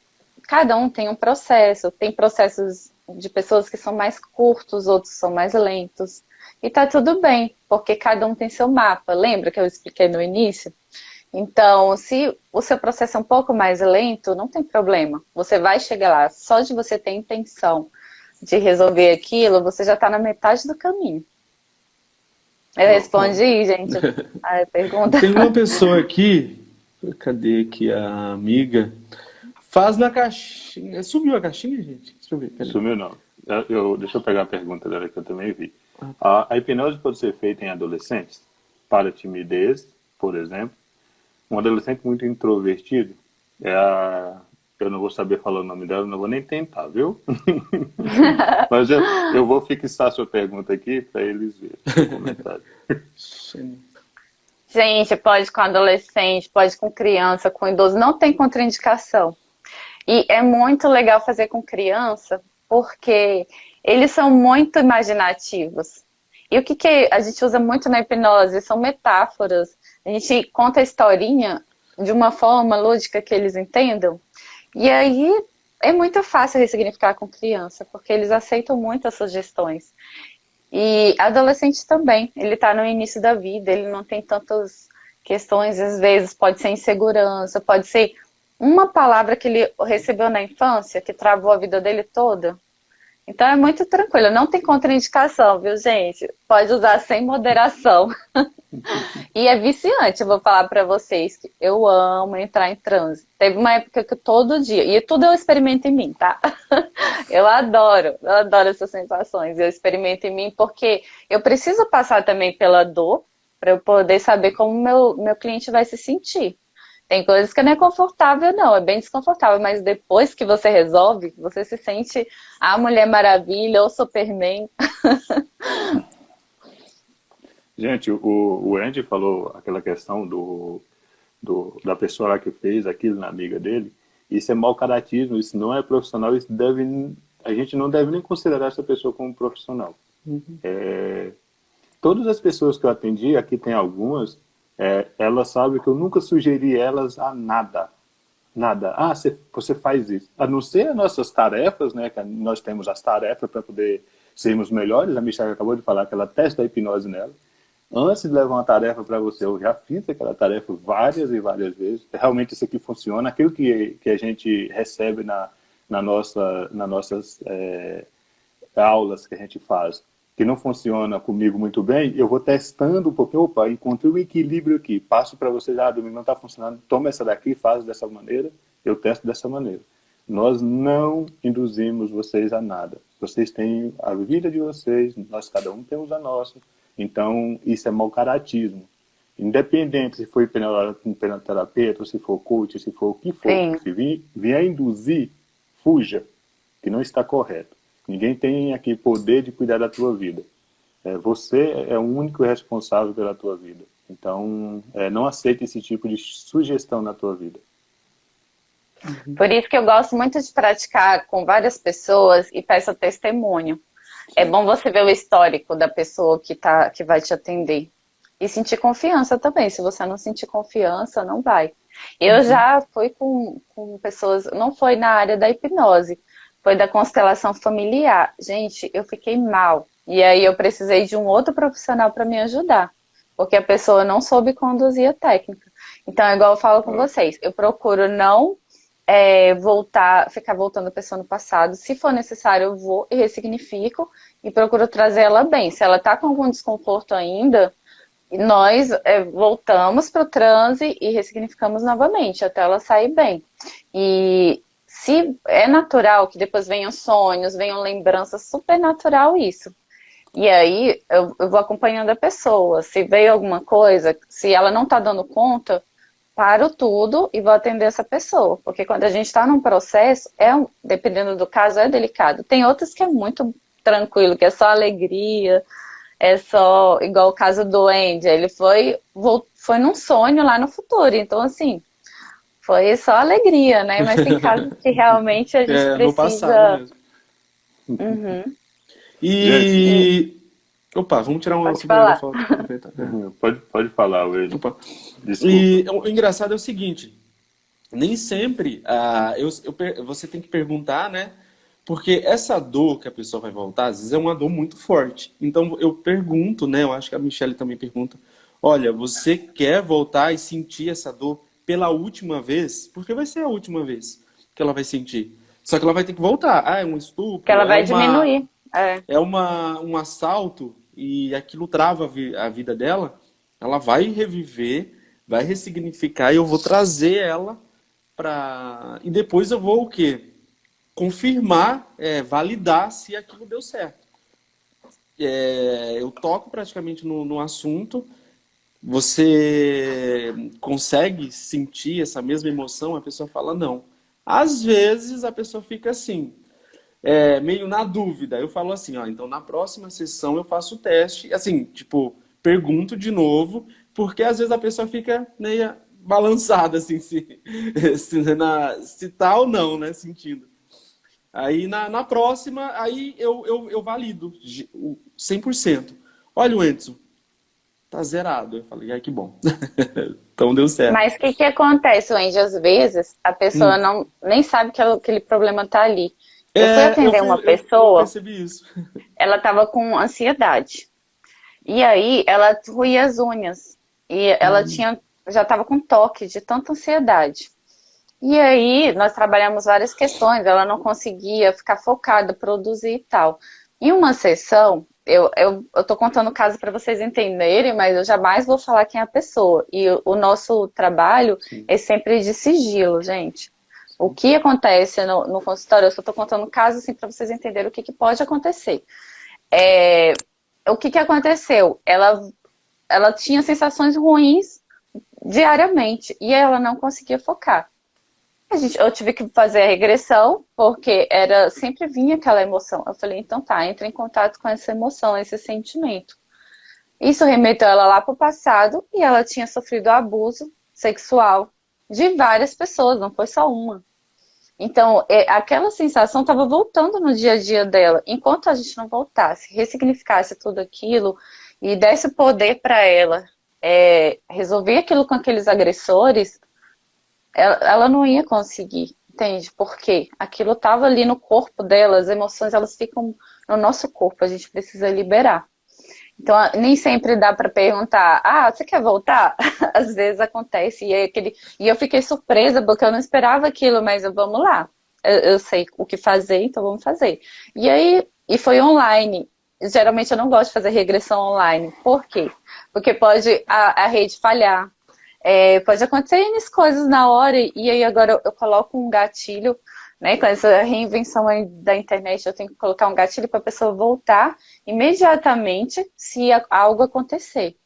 cada um tem um processo. Tem processos de pessoas que são mais curtos, outros são mais lentos. E tá tudo bem, porque cada um tem seu mapa. Lembra que eu expliquei no início? Então, se o seu processo é um pouco mais lento, não tem problema. Você vai chegar lá. Só de você ter intenção de resolver aquilo, você já está na metade do caminho. Eu respondi, gente, a pergunta. tem uma pessoa aqui, cadê aqui a amiga? Faz na caixinha. Sumiu a caixinha, gente? Deixa eu ver, peraí. Sumiu não. Deixa eu pegar a pergunta dela que eu também vi. A hipnose pode ser feita em adolescentes? para a timidez, por exemplo. Um adolescente muito introvertido é a... Eu não vou saber falar o nome dela, não vou nem tentar, viu? Mas eu vou fixar a sua pergunta aqui para eles verem o comentário. Gente, pode com adolescente, pode com criança, com idoso, não tem contraindicação. E é muito legal fazer com criança, porque eles são muito imaginativos. E o que a gente usa muito na hipnose são metáforas. A gente conta a historinha de uma forma lúdica que eles entendam. E aí é muito fácil ressignificar com criança, porque eles aceitam muito as sugestões. E adolescente também, ele está no início da vida, ele não tem tantas questões, às vezes pode ser insegurança, pode ser uma palavra que ele recebeu na infância, que travou a vida dele toda. Então é muito tranquilo, não tem contraindicação, viu, gente? Pode usar sem moderação. E é viciante, eu vou falar pra vocês que eu amo entrar em transe. Teve uma época que todo dia, e tudo eu experimento em mim, tá? Eu adoro essas sensações, eu experimento em mim porque eu preciso passar também pela dor para eu poder saber como meu cliente vai se sentir. Tem coisas que não é confortável, não, é bem desconfortável, mas depois que você resolve, você se sente a Mulher Maravilha ou Superman. Gente, o Andy falou aquela questão da pessoa lá que fez aquilo na amiga dele. Isso é mau caratismo, isso não é profissional, a gente não deve nem considerar essa pessoa como profissional. Todas as pessoas que eu atendi, aqui tem algumas, elas sabem que eu nunca sugeri elas a nada. Nada. Ah, você faz isso. A não ser as nossas tarefas, né? Que nós temos as tarefas para poder sermos melhores. A Michelle acabou de falar que ela testa a hipnose nela. Antes de levar uma tarefa para você, eu já fiz aquela tarefa várias e várias vezes. Realmente isso aqui funciona. Aquilo que a gente recebe nas nossas aulas que a gente faz, que não funciona comigo muito bem, eu vou testando um pouquinho. Opa, encontrei um equilíbrio aqui. Passo para você, domingo não está funcionando. Toma essa daqui, faz dessa maneira. Eu testo dessa maneira. Nós não induzimos vocês a nada. Vocês têm a vida de vocês, nós cada um temos a nossa. Então, isso é mau caratismo. Independente se for hipnoterapeuta, se for coach, se for o que for. Sim. Se vier induzir, fuja, que não está correto. Ninguém tem aqui poder de cuidar da tua vida. Você é o único responsável pela tua vida. Então, não aceite esse tipo de sugestão na tua vida. Por isso que eu gosto muito de praticar com várias pessoas e peço testemunho. É bom você ver o histórico da pessoa que vai te atender. E sentir confiança também. Se você não sentir confiança, não vai. Eu já fui com pessoas, não foi na área da hipnose, foi da constelação familiar. Gente, eu fiquei mal. E aí eu precisei de um outro profissional para me ajudar. Porque a pessoa não soube conduzir a técnica. Então, é igual eu falo com vocês. Eu procuro não ficar voltando a pessoa no passado. Se for necessário, eu vou e ressignifico e procuro trazer ela bem. Se ela está com algum desconforto ainda, nós voltamos para o transe e ressignificamos novamente, até ela sair bem. E se é natural que depois venham sonhos, venham lembranças, super natural isso. E aí eu vou acompanhando a pessoa. Se veio alguma coisa, se ela não está dando conta, paro tudo e vou atender essa pessoa. Porque quando a gente está num processo, dependendo do caso, é delicado. Tem outros que é muito tranquilo, que é só alegria, é só, igual o caso do Andy, ele foi num sonho lá no futuro. Então, assim, foi só alegria, né? Mas tem casos que realmente a gente precisa... No passado mesmo. Uhum. E... Opa, vamos tirar uma segunda foto. Pode falar, William. Desculpa. E o engraçado é o seguinte, nem sempre você tem que perguntar, né? Porque essa dor que a pessoa vai voltar, às vezes é uma dor muito forte. Então eu pergunto, né? Eu acho que a Michelle também pergunta, olha, você quer voltar e sentir essa dor pela última vez? Porque vai ser a última vez que ela vai sentir. Só que ela vai ter que voltar. Ah, é um estupro. Que ela vai diminuir. É um assalto e aquilo trava a vida dela. Ela vai reviver, vai ressignificar e eu vou trazer ela para... E depois eu vou o quê? Confirmar, validar se aquilo deu certo. Eu toco praticamente no assunto, você consegue sentir essa mesma emoção? A pessoa fala não. Às vezes a pessoa fica assim, meio na dúvida. Eu falo assim, ó, então na próxima sessão eu faço o teste, assim, tipo, pergunto de novo, porque às vezes a pessoa fica meio balançada, assim, se tá ou não, né, sentindo. Aí na próxima, aí eu valido 100%. Olha o Edson, tá zerado. Eu falei, ai, que bom. Então deu certo. Mas o que que acontece, Wendy? Às vezes a pessoa Hum. não nem sabe que aquele problema tá ali. Eu fui atender uma Eu pessoa, percebi isso. ela tava com ansiedade. E aí ela roía as unhas. E ela Hum. tinha, já estava com toque de tanta ansiedade. E aí nós trabalhamos várias questões, ela não conseguia ficar focada, produzir e tal. Em uma sessão, eu tô contando o caso para vocês entenderem, mas eu jamais vou falar quem é a pessoa. E o nosso trabalho Sim. é sempre de sigilo, gente. O que acontece no consultório, eu só tô contando o caso assim, para vocês entenderem o que pode acontecer. É, o que aconteceu? Ela tinha sensações ruins diariamente e ela não conseguia focar. Eu tive que fazer a regressão, porque sempre vinha aquela emoção. Eu falei, então tá, entra em contato com essa emoção, esse sentimento. Isso remeteu ela lá para o passado e ela tinha sofrido abuso sexual de várias pessoas, não foi só uma. Então, aquela sensação estava voltando no dia a dia dela. Enquanto a gente não voltasse, ressignificasse tudo aquilo e desse poder para ela resolver aquilo com aqueles agressores, ela não ia conseguir, entende? Porque aquilo estava ali no corpo dela, as emoções elas ficam no nosso corpo, a gente precisa liberar. Então, nem sempre dá para perguntar, você quer voltar? Às vezes acontece, e eu fiquei surpresa, porque eu não esperava aquilo, mas vamos lá. Eu sei o que fazer, então vamos fazer. E aí, foi online. Geralmente eu não gosto de fazer regressão online. Por quê? Porque pode a rede falhar, pode acontecer N coisas na hora, e aí agora eu coloco um gatilho, né? Com essa reinvenção aí da internet, eu tenho que colocar um gatilho para a pessoa voltar imediatamente se algo acontecer.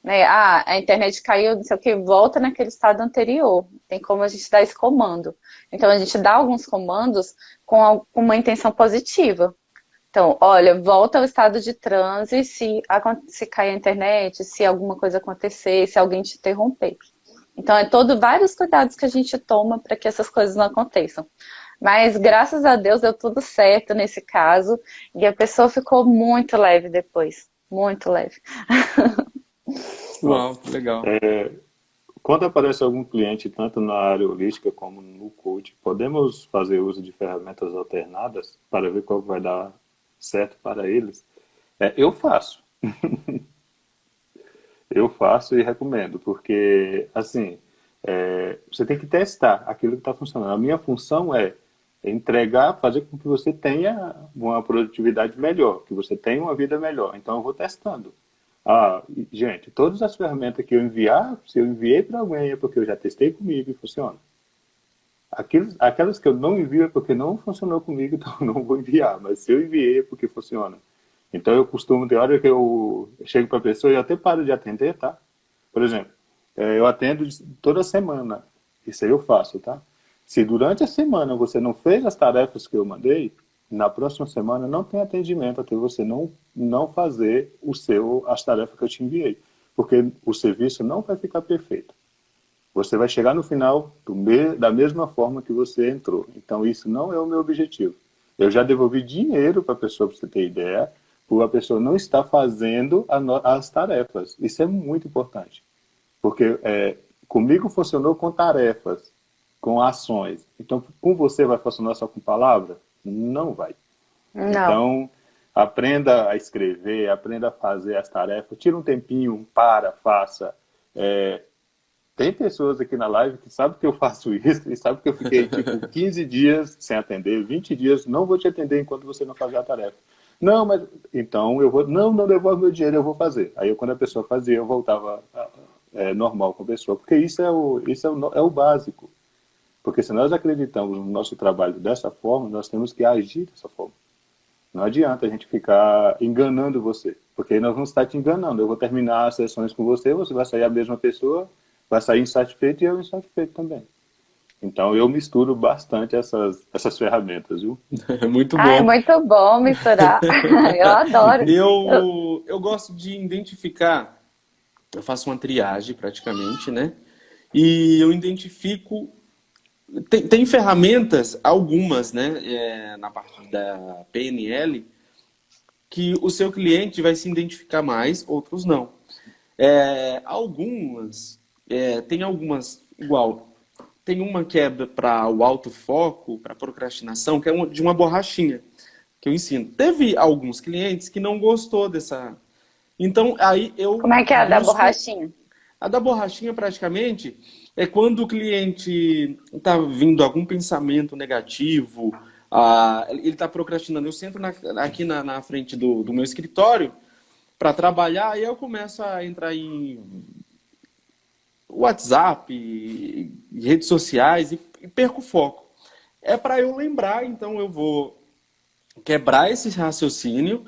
Né? A internet caiu, não sei o que, volta naquele estado anterior. Tem como a gente dar esse comando. Então a gente dá alguns comandos com uma intenção positiva. Então, olha, volta ao estado de transe se cair a internet, se alguma coisa acontecer, se alguém te interromper. Então, vários cuidados que a gente toma para que essas coisas não aconteçam. Mas, graças a Deus, deu tudo certo nesse caso. E a pessoa ficou muito leve depois. Muito leve. Uau, que legal. Quando aparece algum cliente, tanto na área holística como no coach, podemos fazer uso de ferramentas alternadas para ver qual vai dar certo para eles? Eu faço. Eu faço e recomendo, porque, assim, você tem que testar aquilo que está funcionando. A minha função é entregar, fazer com que você tenha uma produtividade melhor, que você tenha uma vida melhor. Então, eu vou testando. Gente, todas as ferramentas que eu enviar, se eu enviei para alguém é porque eu já testei comigo e funciona. Aquelas que eu não envio é porque não funcionou comigo, então eu não vou enviar. Mas se eu enviei é porque funciona. Então eu costumo, ter hora que eu chego para a pessoa e eu até paro de atender, tá? Por exemplo, eu atendo toda semana. Isso aí eu faço, tá? Se durante a semana você não fez as tarefas que eu mandei, na próxima semana não tem atendimento até você não fazer as tarefas que eu te enviei. Porque o serviço não vai ficar perfeito. Você vai chegar no final da mesma forma que você entrou. Então, isso não é o meu objetivo. Eu já devolvi dinheiro para a pessoa, para você ter ideia, por a pessoa não estar fazendo as tarefas. Isso é muito importante. Porque comigo funcionou com tarefas, com ações. Então, com você vai funcionar só com palavra? Não vai. Não. Então, aprenda a escrever, aprenda a fazer as tarefas. Tira um tempinho, faça. Tem pessoas aqui na live que sabem que eu faço isso e sabem que eu fiquei tipo 15 dias sem atender, 20 dias, não vou te atender enquanto você não fazer a tarefa. Não, mas então eu vou, não devolve meu dinheiro, eu vou fazer. Aí quando a pessoa fazia, eu voltava normal com a pessoa, porque isso é o básico. Porque se nós acreditamos no nosso trabalho dessa forma, nós temos que agir dessa forma. Não adianta a gente ficar enganando você, porque nós vamos estar te enganando. Eu vou terminar as sessões com você, você vai sair a mesma pessoa, vai sair insatisfeito e eu insatisfeito também. Então eu misturo bastante essas ferramentas, viu? É muito Ah, é bom. muito bom misturar. Eu adoro. Eu gosto de identificar, eu faço uma triagem praticamente, né? E eu identifico. Tem ferramentas, algumas, né, na parte da PNL, que o seu cliente vai se identificar mais, outros não. Tem algumas, igual, tem uma que é para o alto foco, para procrastinação, que é de uma borrachinha, que eu ensino. Teve alguns clientes que não gostou dessa. Então, aí eu Como é que é a da busco. borrachinha? A da borrachinha, praticamente, é quando o cliente está vindo algum pensamento negativo, ele está procrastinando. Eu sento aqui na frente do meu escritório para trabalhar, e eu começo a entrar em WhatsApp, redes sociais, e perco o foco. É para eu lembrar, então eu vou quebrar esse raciocínio,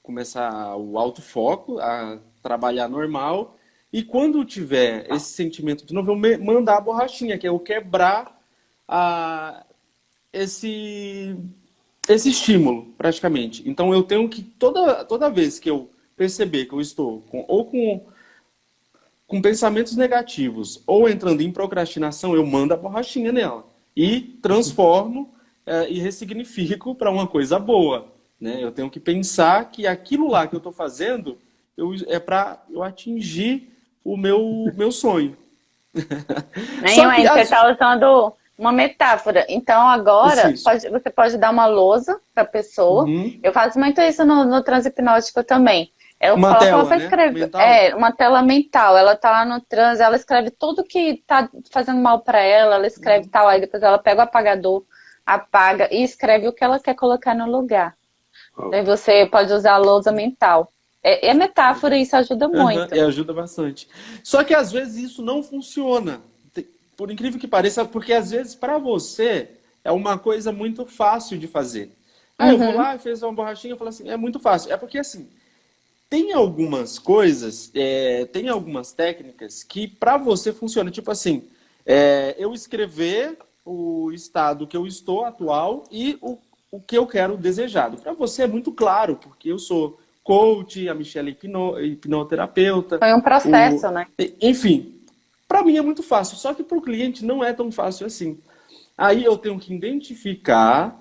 começar o autofoco, a trabalhar normal, e quando tiver esse sentimento de novo, eu mandar a borrachinha, que é eu quebrar esse, esse estímulo, praticamente. Então eu tenho que, toda vez que eu perceber que eu estou com pensamentos negativos ou entrando em procrastinação, eu mando a borrachinha nela e transformo e ressignifico para uma coisa boa, né? Eu tenho que pensar que aquilo lá que eu estou fazendo é para eu atingir o meu sonho. Só que Você está usando uma metáfora. Então, agora, isso. você pode dar uma lousa para a pessoa. Uhum. Eu faço muito isso no transe hipnótico também. Eu Uma coloco ela tela, para né? escrever. Mental. Uma tela mental. Ela tá lá no transe, ela escreve tudo que tá fazendo mal para ela, ela escreve tal, aí depois ela pega o apagador, apaga e escreve o que ela quer colocar no lugar. Daí você pode usar a lousa mental. É metáfora e isso ajuda Uhum, muito. ajuda bastante. Só que às vezes isso não funciona. Por incrível que pareça, porque às vezes para você é uma coisa muito fácil de fazer. Ah, eu vou Uhum, lá e fiz uma borrachinha e falo assim, é muito fácil. É porque assim, tem algumas coisas, tem algumas técnicas que para você funciona. Tipo assim, eu escrever o estado que eu estou atual e o que eu quero desejado. Para você é muito claro, porque eu sou coach, a Michelle é hipnoterapeuta, foi um processo, né? enfim, para mim é muito fácil, só que para o cliente não é tão fácil assim. Aí eu tenho que identificar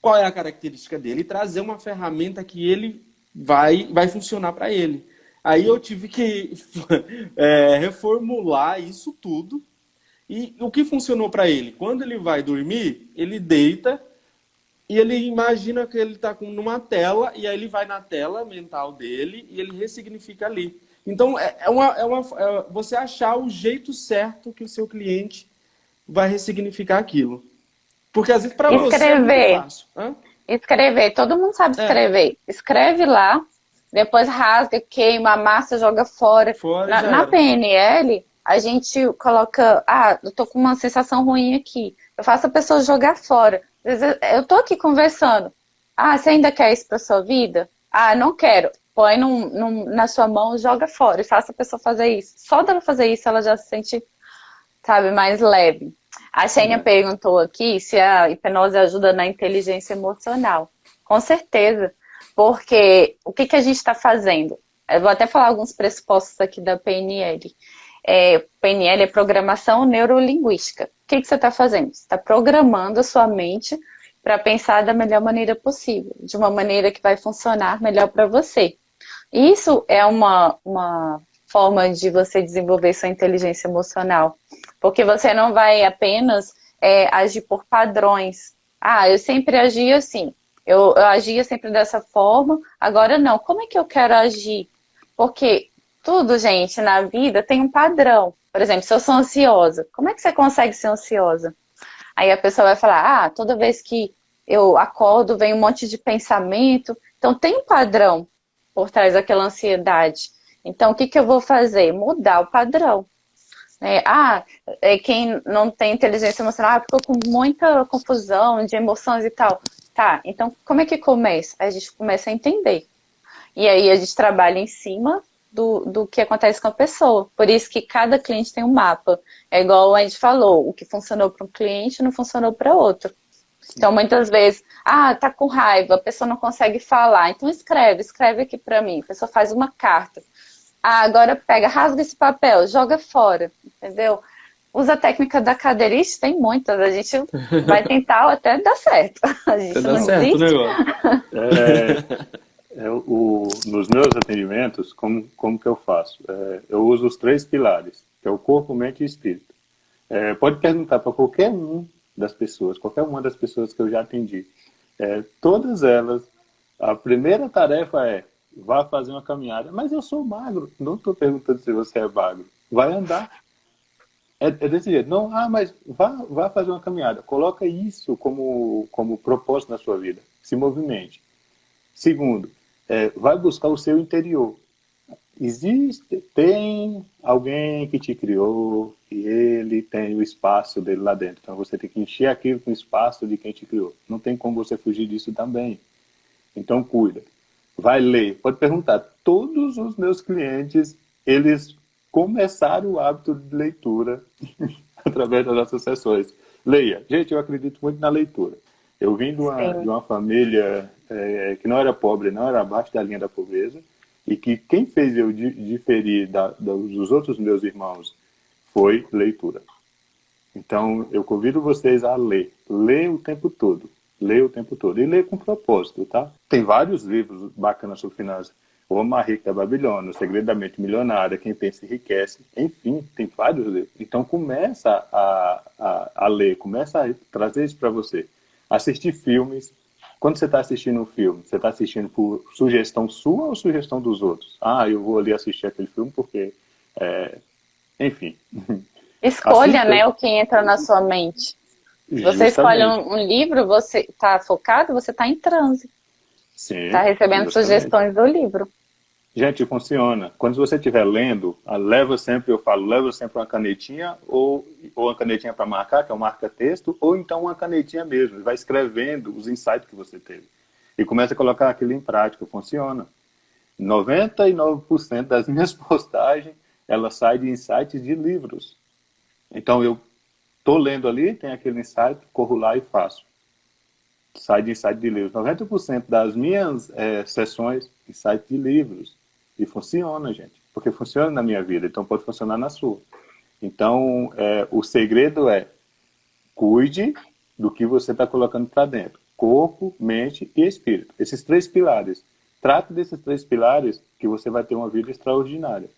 qual é a característica dele e trazer uma ferramenta que ele vai funcionar para ele. Aí eu tive que reformular isso tudo. E o que funcionou para ele? Quando ele vai dormir, ele deita e ele imagina que ele está numa tela, e aí ele vai na tela mental dele e ele ressignifica ali. Então, você achar o jeito certo que o seu cliente vai ressignificar aquilo. Porque às vezes para você é muito Escrever. fácil. Hã? Escrever. Todo mundo sabe É, escrever. Escreve lá, depois rasga, queima, amassa, joga fora. fora e Na, já na era. PNL, a gente coloca, eu tô com uma sensação ruim aqui. Eu faço a pessoa jogar fora. Às vezes, eu tô aqui conversando. Você ainda quer isso pra sua vida? Não quero. Põe na sua mão, joga fora e faça a pessoa fazer isso. Só dela fazer isso, ela já se sente, sabe, mais leve. A Xênia É. perguntou aqui se a hipnose ajuda na inteligência emocional. Com certeza. Porque o que a gente está fazendo? Eu vou até falar alguns pressupostos aqui da PNL. PNL é programação neurolinguística. O que você está fazendo? Você está programando a sua mente para pensar da melhor maneira possível, de uma maneira que vai funcionar melhor para você. Isso é uma forma de você desenvolver sua inteligência emocional. Porque você não vai apenas agir por padrões. Eu sempre agi assim. Eu agia sempre dessa forma, agora não. Como é que eu quero agir? Porque tudo, gente, na vida tem um padrão. Por exemplo, se eu sou ansiosa, como é que você consegue ser ansiosa? Aí a pessoa vai falar, toda vez que eu acordo vem um monte de pensamento. Então tem um padrão por trás daquela ansiedade. Então o que eu vou fazer? Mudar o padrão. Quem não tem inteligência emocional ficou com muita confusão de emoções e tal. Tá, então como é que começa? A gente começa a entender. E aí a gente trabalha em cima do que acontece com a pessoa. Por isso que cada cliente tem um mapa. É igual a gente falou, o que funcionou para um cliente não funcionou para outro. Então, muitas vezes, tá com raiva, a pessoa não consegue falar. Então, escreve aqui para mim. A pessoa faz uma carta. Agora pega, rasga esse papel, joga fora, entendeu? Usa a técnica da cadeirista, tem muitas. A gente vai tentar até dar certo. A gente Até dá não certo o desiste. negócio. Nos meus atendimentos, como que eu faço? Eu uso os 3 pilares, que é o corpo, mente e espírito. Pode perguntar para qualquer uma das pessoas que eu já atendi. Todas elas, a primeira tarefa é: vá fazer uma caminhada. Mas eu sou magro. Não estou perguntando se você é magro. Vai andar. É desse jeito. Não, mas vá fazer uma caminhada. Coloca isso como propósito na sua vida. Se movimente. Segundo, vai buscar o seu interior. Tem alguém que te criou e ele tem o espaço dele lá dentro. Então você tem que encher aquilo com o espaço de quem te criou. Não tem como você fugir disso também. Então cuida. Vai ler. Pode perguntar. Todos os meus clientes, eles começaram o hábito de leitura através das nossas sessões. Leia. Gente, eu acredito muito na leitura. Eu vim de uma família que não era pobre, não era abaixo da linha da pobreza, e que quem fez eu diferir dos outros meus irmãos foi leitura. Então, eu convido vocês a ler. Ler o tempo todo. Ler o tempo todo. E ler com propósito, tá? Tem vários livros bacanas sobre finanças. O Homem Mais Rico da Babilônia, O Segredo da Mente Milionária, Quem Pensa Enriquece. Enfim, tem vários livros. Então, começa a ler. Começa a trazer isso para você. Assistir filmes. Quando você está assistindo um filme, você está assistindo por sugestão sua ou sugestão dos outros? Eu vou ali assistir aquele filme porque... Enfim. Escolha, Assista. né, o que entra na sua mente. Se você escolhe um livro, você está focado, você está em transe. Sim, Está recebendo justamente. sugestões do livro. Gente, funciona. Quando você estiver lendo, leva sempre uma canetinha ou uma canetinha para marcar, que é um marca-texto, ou então uma canetinha mesmo. Vai escrevendo os insights que você teve. E começa a colocar aquilo em prática. Funciona. 99% das minhas postagens, ela sai de insights de livros. Então, eu estou lendo ali, tem aquele insight, corro lá e faço. Sai de insight de livros. 90% das minhas sessões, insight de livros. E funciona, gente. Porque funciona na minha vida, então pode funcionar na sua. Então, o segredo é: cuide do que você está colocando para dentro. Corpo, mente e espírito. Esses 3 pilares. Trate desses 3 pilares que você vai ter uma vida extraordinária.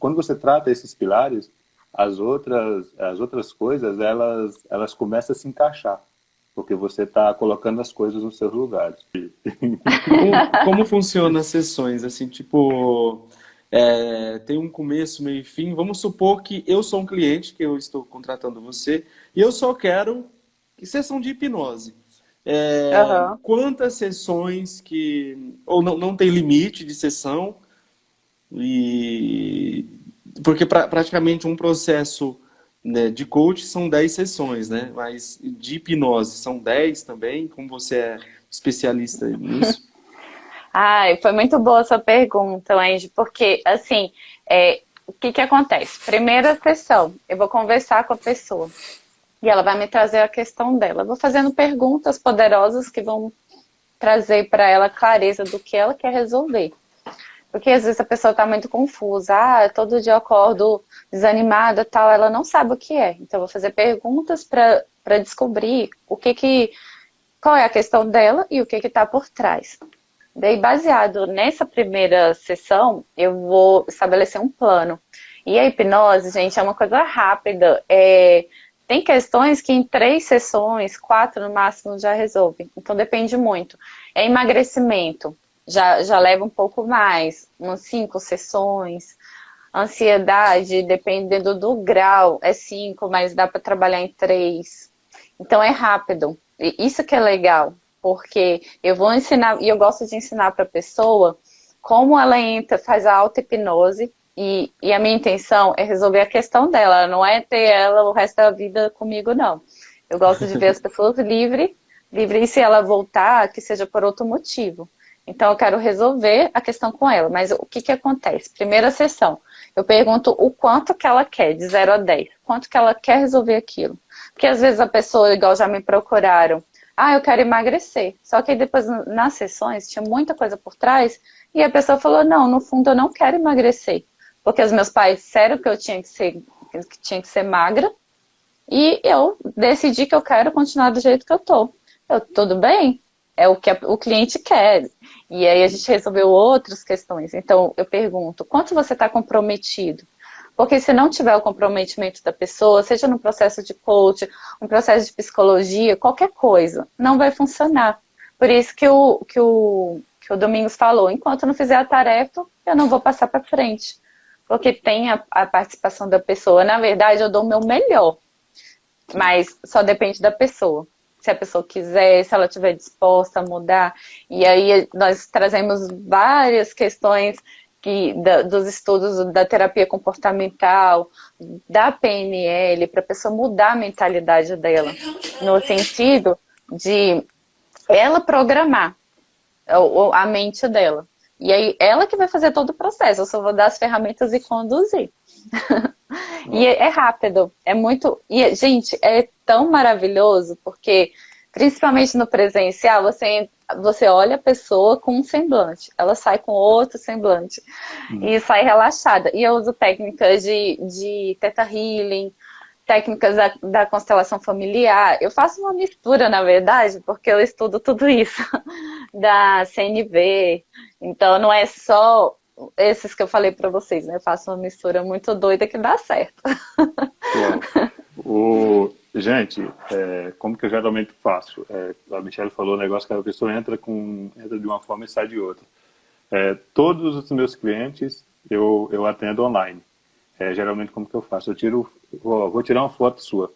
Quando você trata esses pilares, as outras coisas, elas começam a se encaixar. Porque você está colocando as coisas nos seus lugares. Como funciona as sessões? Assim, tipo, tem um começo, meio e fim. Vamos supor que eu sou um cliente, que eu estou contratando você, e eu só quero sessão de hipnose. Quantas sessões ou não tem limite de sessão? Porque praticamente um processo, né, de coach são 10 sessões, né? Mas de hipnose são 10 também? Como você é especialista nisso? Foi muito boa a sua pergunta, Angie, porque, assim, o que acontece? Primeira sessão, eu vou conversar com a pessoa e ela vai me trazer a questão dela. Eu vou fazendo perguntas poderosas que vão trazer para ela clareza do que ela quer resolver. Porque às vezes a pessoa está muito confusa. Todo dia eu acordo desanimada, tal. Ela não sabe o que é. Então eu vou fazer perguntas para descobrir qual é a questão dela e o que está por trás. Daí, baseado nessa primeira sessão, eu vou estabelecer um plano. E a hipnose, gente, é uma coisa rápida. Tem questões que em 3 sessões, 4 no máximo, já resolvem. Então depende muito. Emagrecimento. Já leva um pouco mais, umas 5 sessões. Ansiedade, dependendo do grau, é 5, mas dá para trabalhar em 3. Então é rápido. E isso que é legal, porque eu vou ensinar, e eu gosto de ensinar para a pessoa como ela entra, faz a auto-hipnose, E a minha intenção é resolver a questão dela, não é ter ela o resto da vida comigo, não. Eu gosto de ver as pessoas livres, e se ela voltar, que seja por outro motivo. Então eu quero resolver a questão com ela. Mas o que acontece? Primeira sessão, eu pergunto o quanto que ela quer, de 0 a 10. Quanto que ela quer resolver aquilo. Porque às vezes a pessoa, igual já me procuraram, eu quero emagrecer. Só que aí depois nas sessões tinha muita coisa por trás e a pessoa falou, não, no fundo eu não quero emagrecer. Porque os meus pais disseram que eu tinha que ser magra e eu decidi que eu quero continuar do jeito que eu tô. Tudo bem, é o que o cliente quer. E aí a gente resolveu outras questões. Então eu pergunto, quanto você está comprometido? Porque se não tiver o comprometimento da pessoa, seja no processo de coach, um processo de psicologia, qualquer coisa, não vai funcionar. Por isso que o Domingos falou, enquanto eu não fizer a tarefa, eu não vou passar para frente. Porque tem a participação da pessoa. Na verdade, eu dou o meu melhor. Mas só depende da pessoa. Se a pessoa quiser, se ela estiver disposta a mudar. E aí nós trazemos várias questões dos estudos da terapia comportamental, da PNL, para a pessoa mudar a mentalidade dela. No sentido de ela programar a mente dela. E aí ela que vai fazer todo o processo. Eu só vou dar as ferramentas e conduzir. E é rápido, é muito... E, gente, é tão maravilhoso, porque, principalmente no presencial, você olha a pessoa com um semblante, ela sai com outro semblante, e sai relaxada. E eu uso técnicas de Theta Healing, técnicas da constelação familiar. Eu faço uma mistura, na verdade, porque eu estudo tudo isso, da CNV. Então, não é só... esses que eu falei pra vocês, né? Eu faço uma mistura muito doida que dá certo. Gente, como que eu geralmente faço? A Michelle falou um negócio que a pessoa entra de uma forma e sai de outra. Todos os meus clientes eu atendo online. Geralmente como que eu faço? Vou tirar uma foto sua.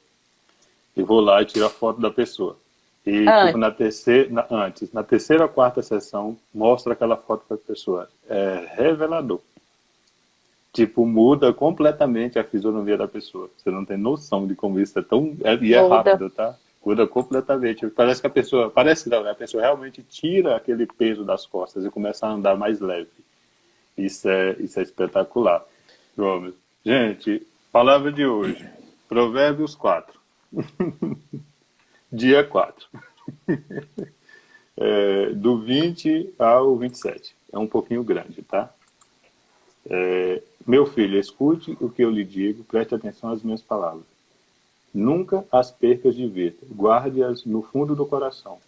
E vou lá e tiro a foto da pessoa. E tipo, na terceira ou quarta sessão, mostra aquela foto para a pessoa. É revelador. Tipo, muda completamente a fisionomia da pessoa. Você não tem noção de como isso é tão... E é rápido, tá? Muda completamente. Parece que a pessoa... Parece não, né? A pessoa realmente tira aquele peso das costas e começa a andar mais leve. Isso é espetacular. Vamos. Gente, palavra de hoje. Provérbios 4. Dia 4. Do 20 ao 27. É um pouquinho grande, tá? Meu filho, escute o que eu lhe digo, preste atenção às minhas palavras. Nunca as percas de vista, guarde-as no fundo do coração,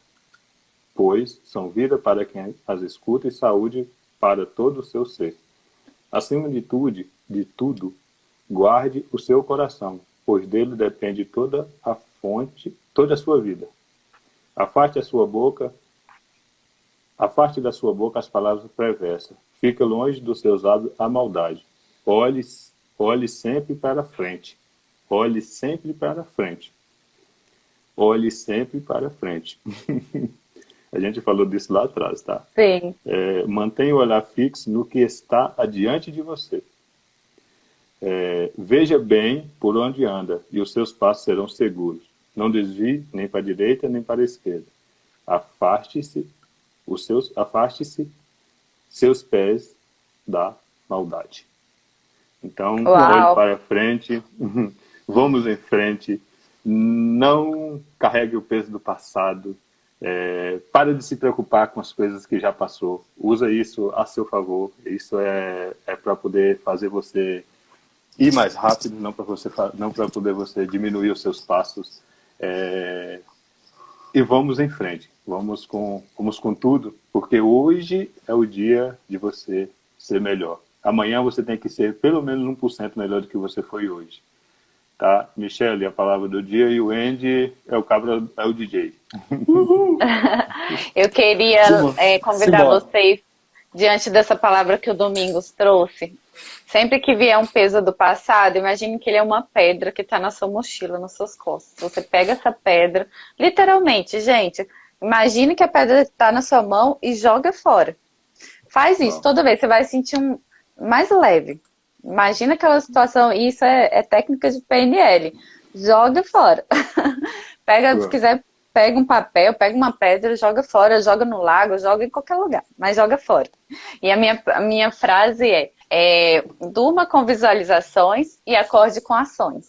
pois são vida para quem as escuta e saúde para todo o seu ser. Acima de tudo, guarde o seu coração, pois dele depende toda a sua vida. Afaste da sua boca as palavras perversas. Fica longe dos seus lábios a maldade. Olhe sempre para frente. Olhe sempre para frente. Olhe sempre para frente. A gente falou disso lá atrás, tá? Sim. Mantenha o olhar fixo no que está adiante de você. Veja bem por onde anda e os seus passos serão seguros. Não desvie nem para a direita nem para a esquerda. Afaste-se seus pés da maldade. Então, olhe para frente, vamos em frente, não carregue o peso do passado, para de se preocupar com as coisas que já passou, usa isso a seu favor, isso é para poder fazer você ir mais rápido, não para poder você diminuir os seus passos, e vamos em frente, vamos com tudo, porque hoje é o dia de você ser melhor. Amanhã você tem que ser pelo menos 1% melhor do que você foi hoje. Tá? Michelle, a palavra do dia, e o Andy é o DJ. Eu queria convidar vocês, diante dessa palavra que o Domingos trouxe, sempre que vier um peso do passado, imagine que ele é uma pedra que está na sua mochila, nas suas costas. Você pega essa pedra, literalmente, gente, imagine que a pedra está na sua mão e joga fora. Faz isso, toda vez você vai sentir mais leve. Imagina aquela situação, e isso é técnica de PNL. Joga fora. Pega, se quiser, pega um papel, pega uma pedra, joga fora, joga no lago, joga em qualquer lugar, mas joga fora. E a minha frase durma com visualizações e acorde com ações.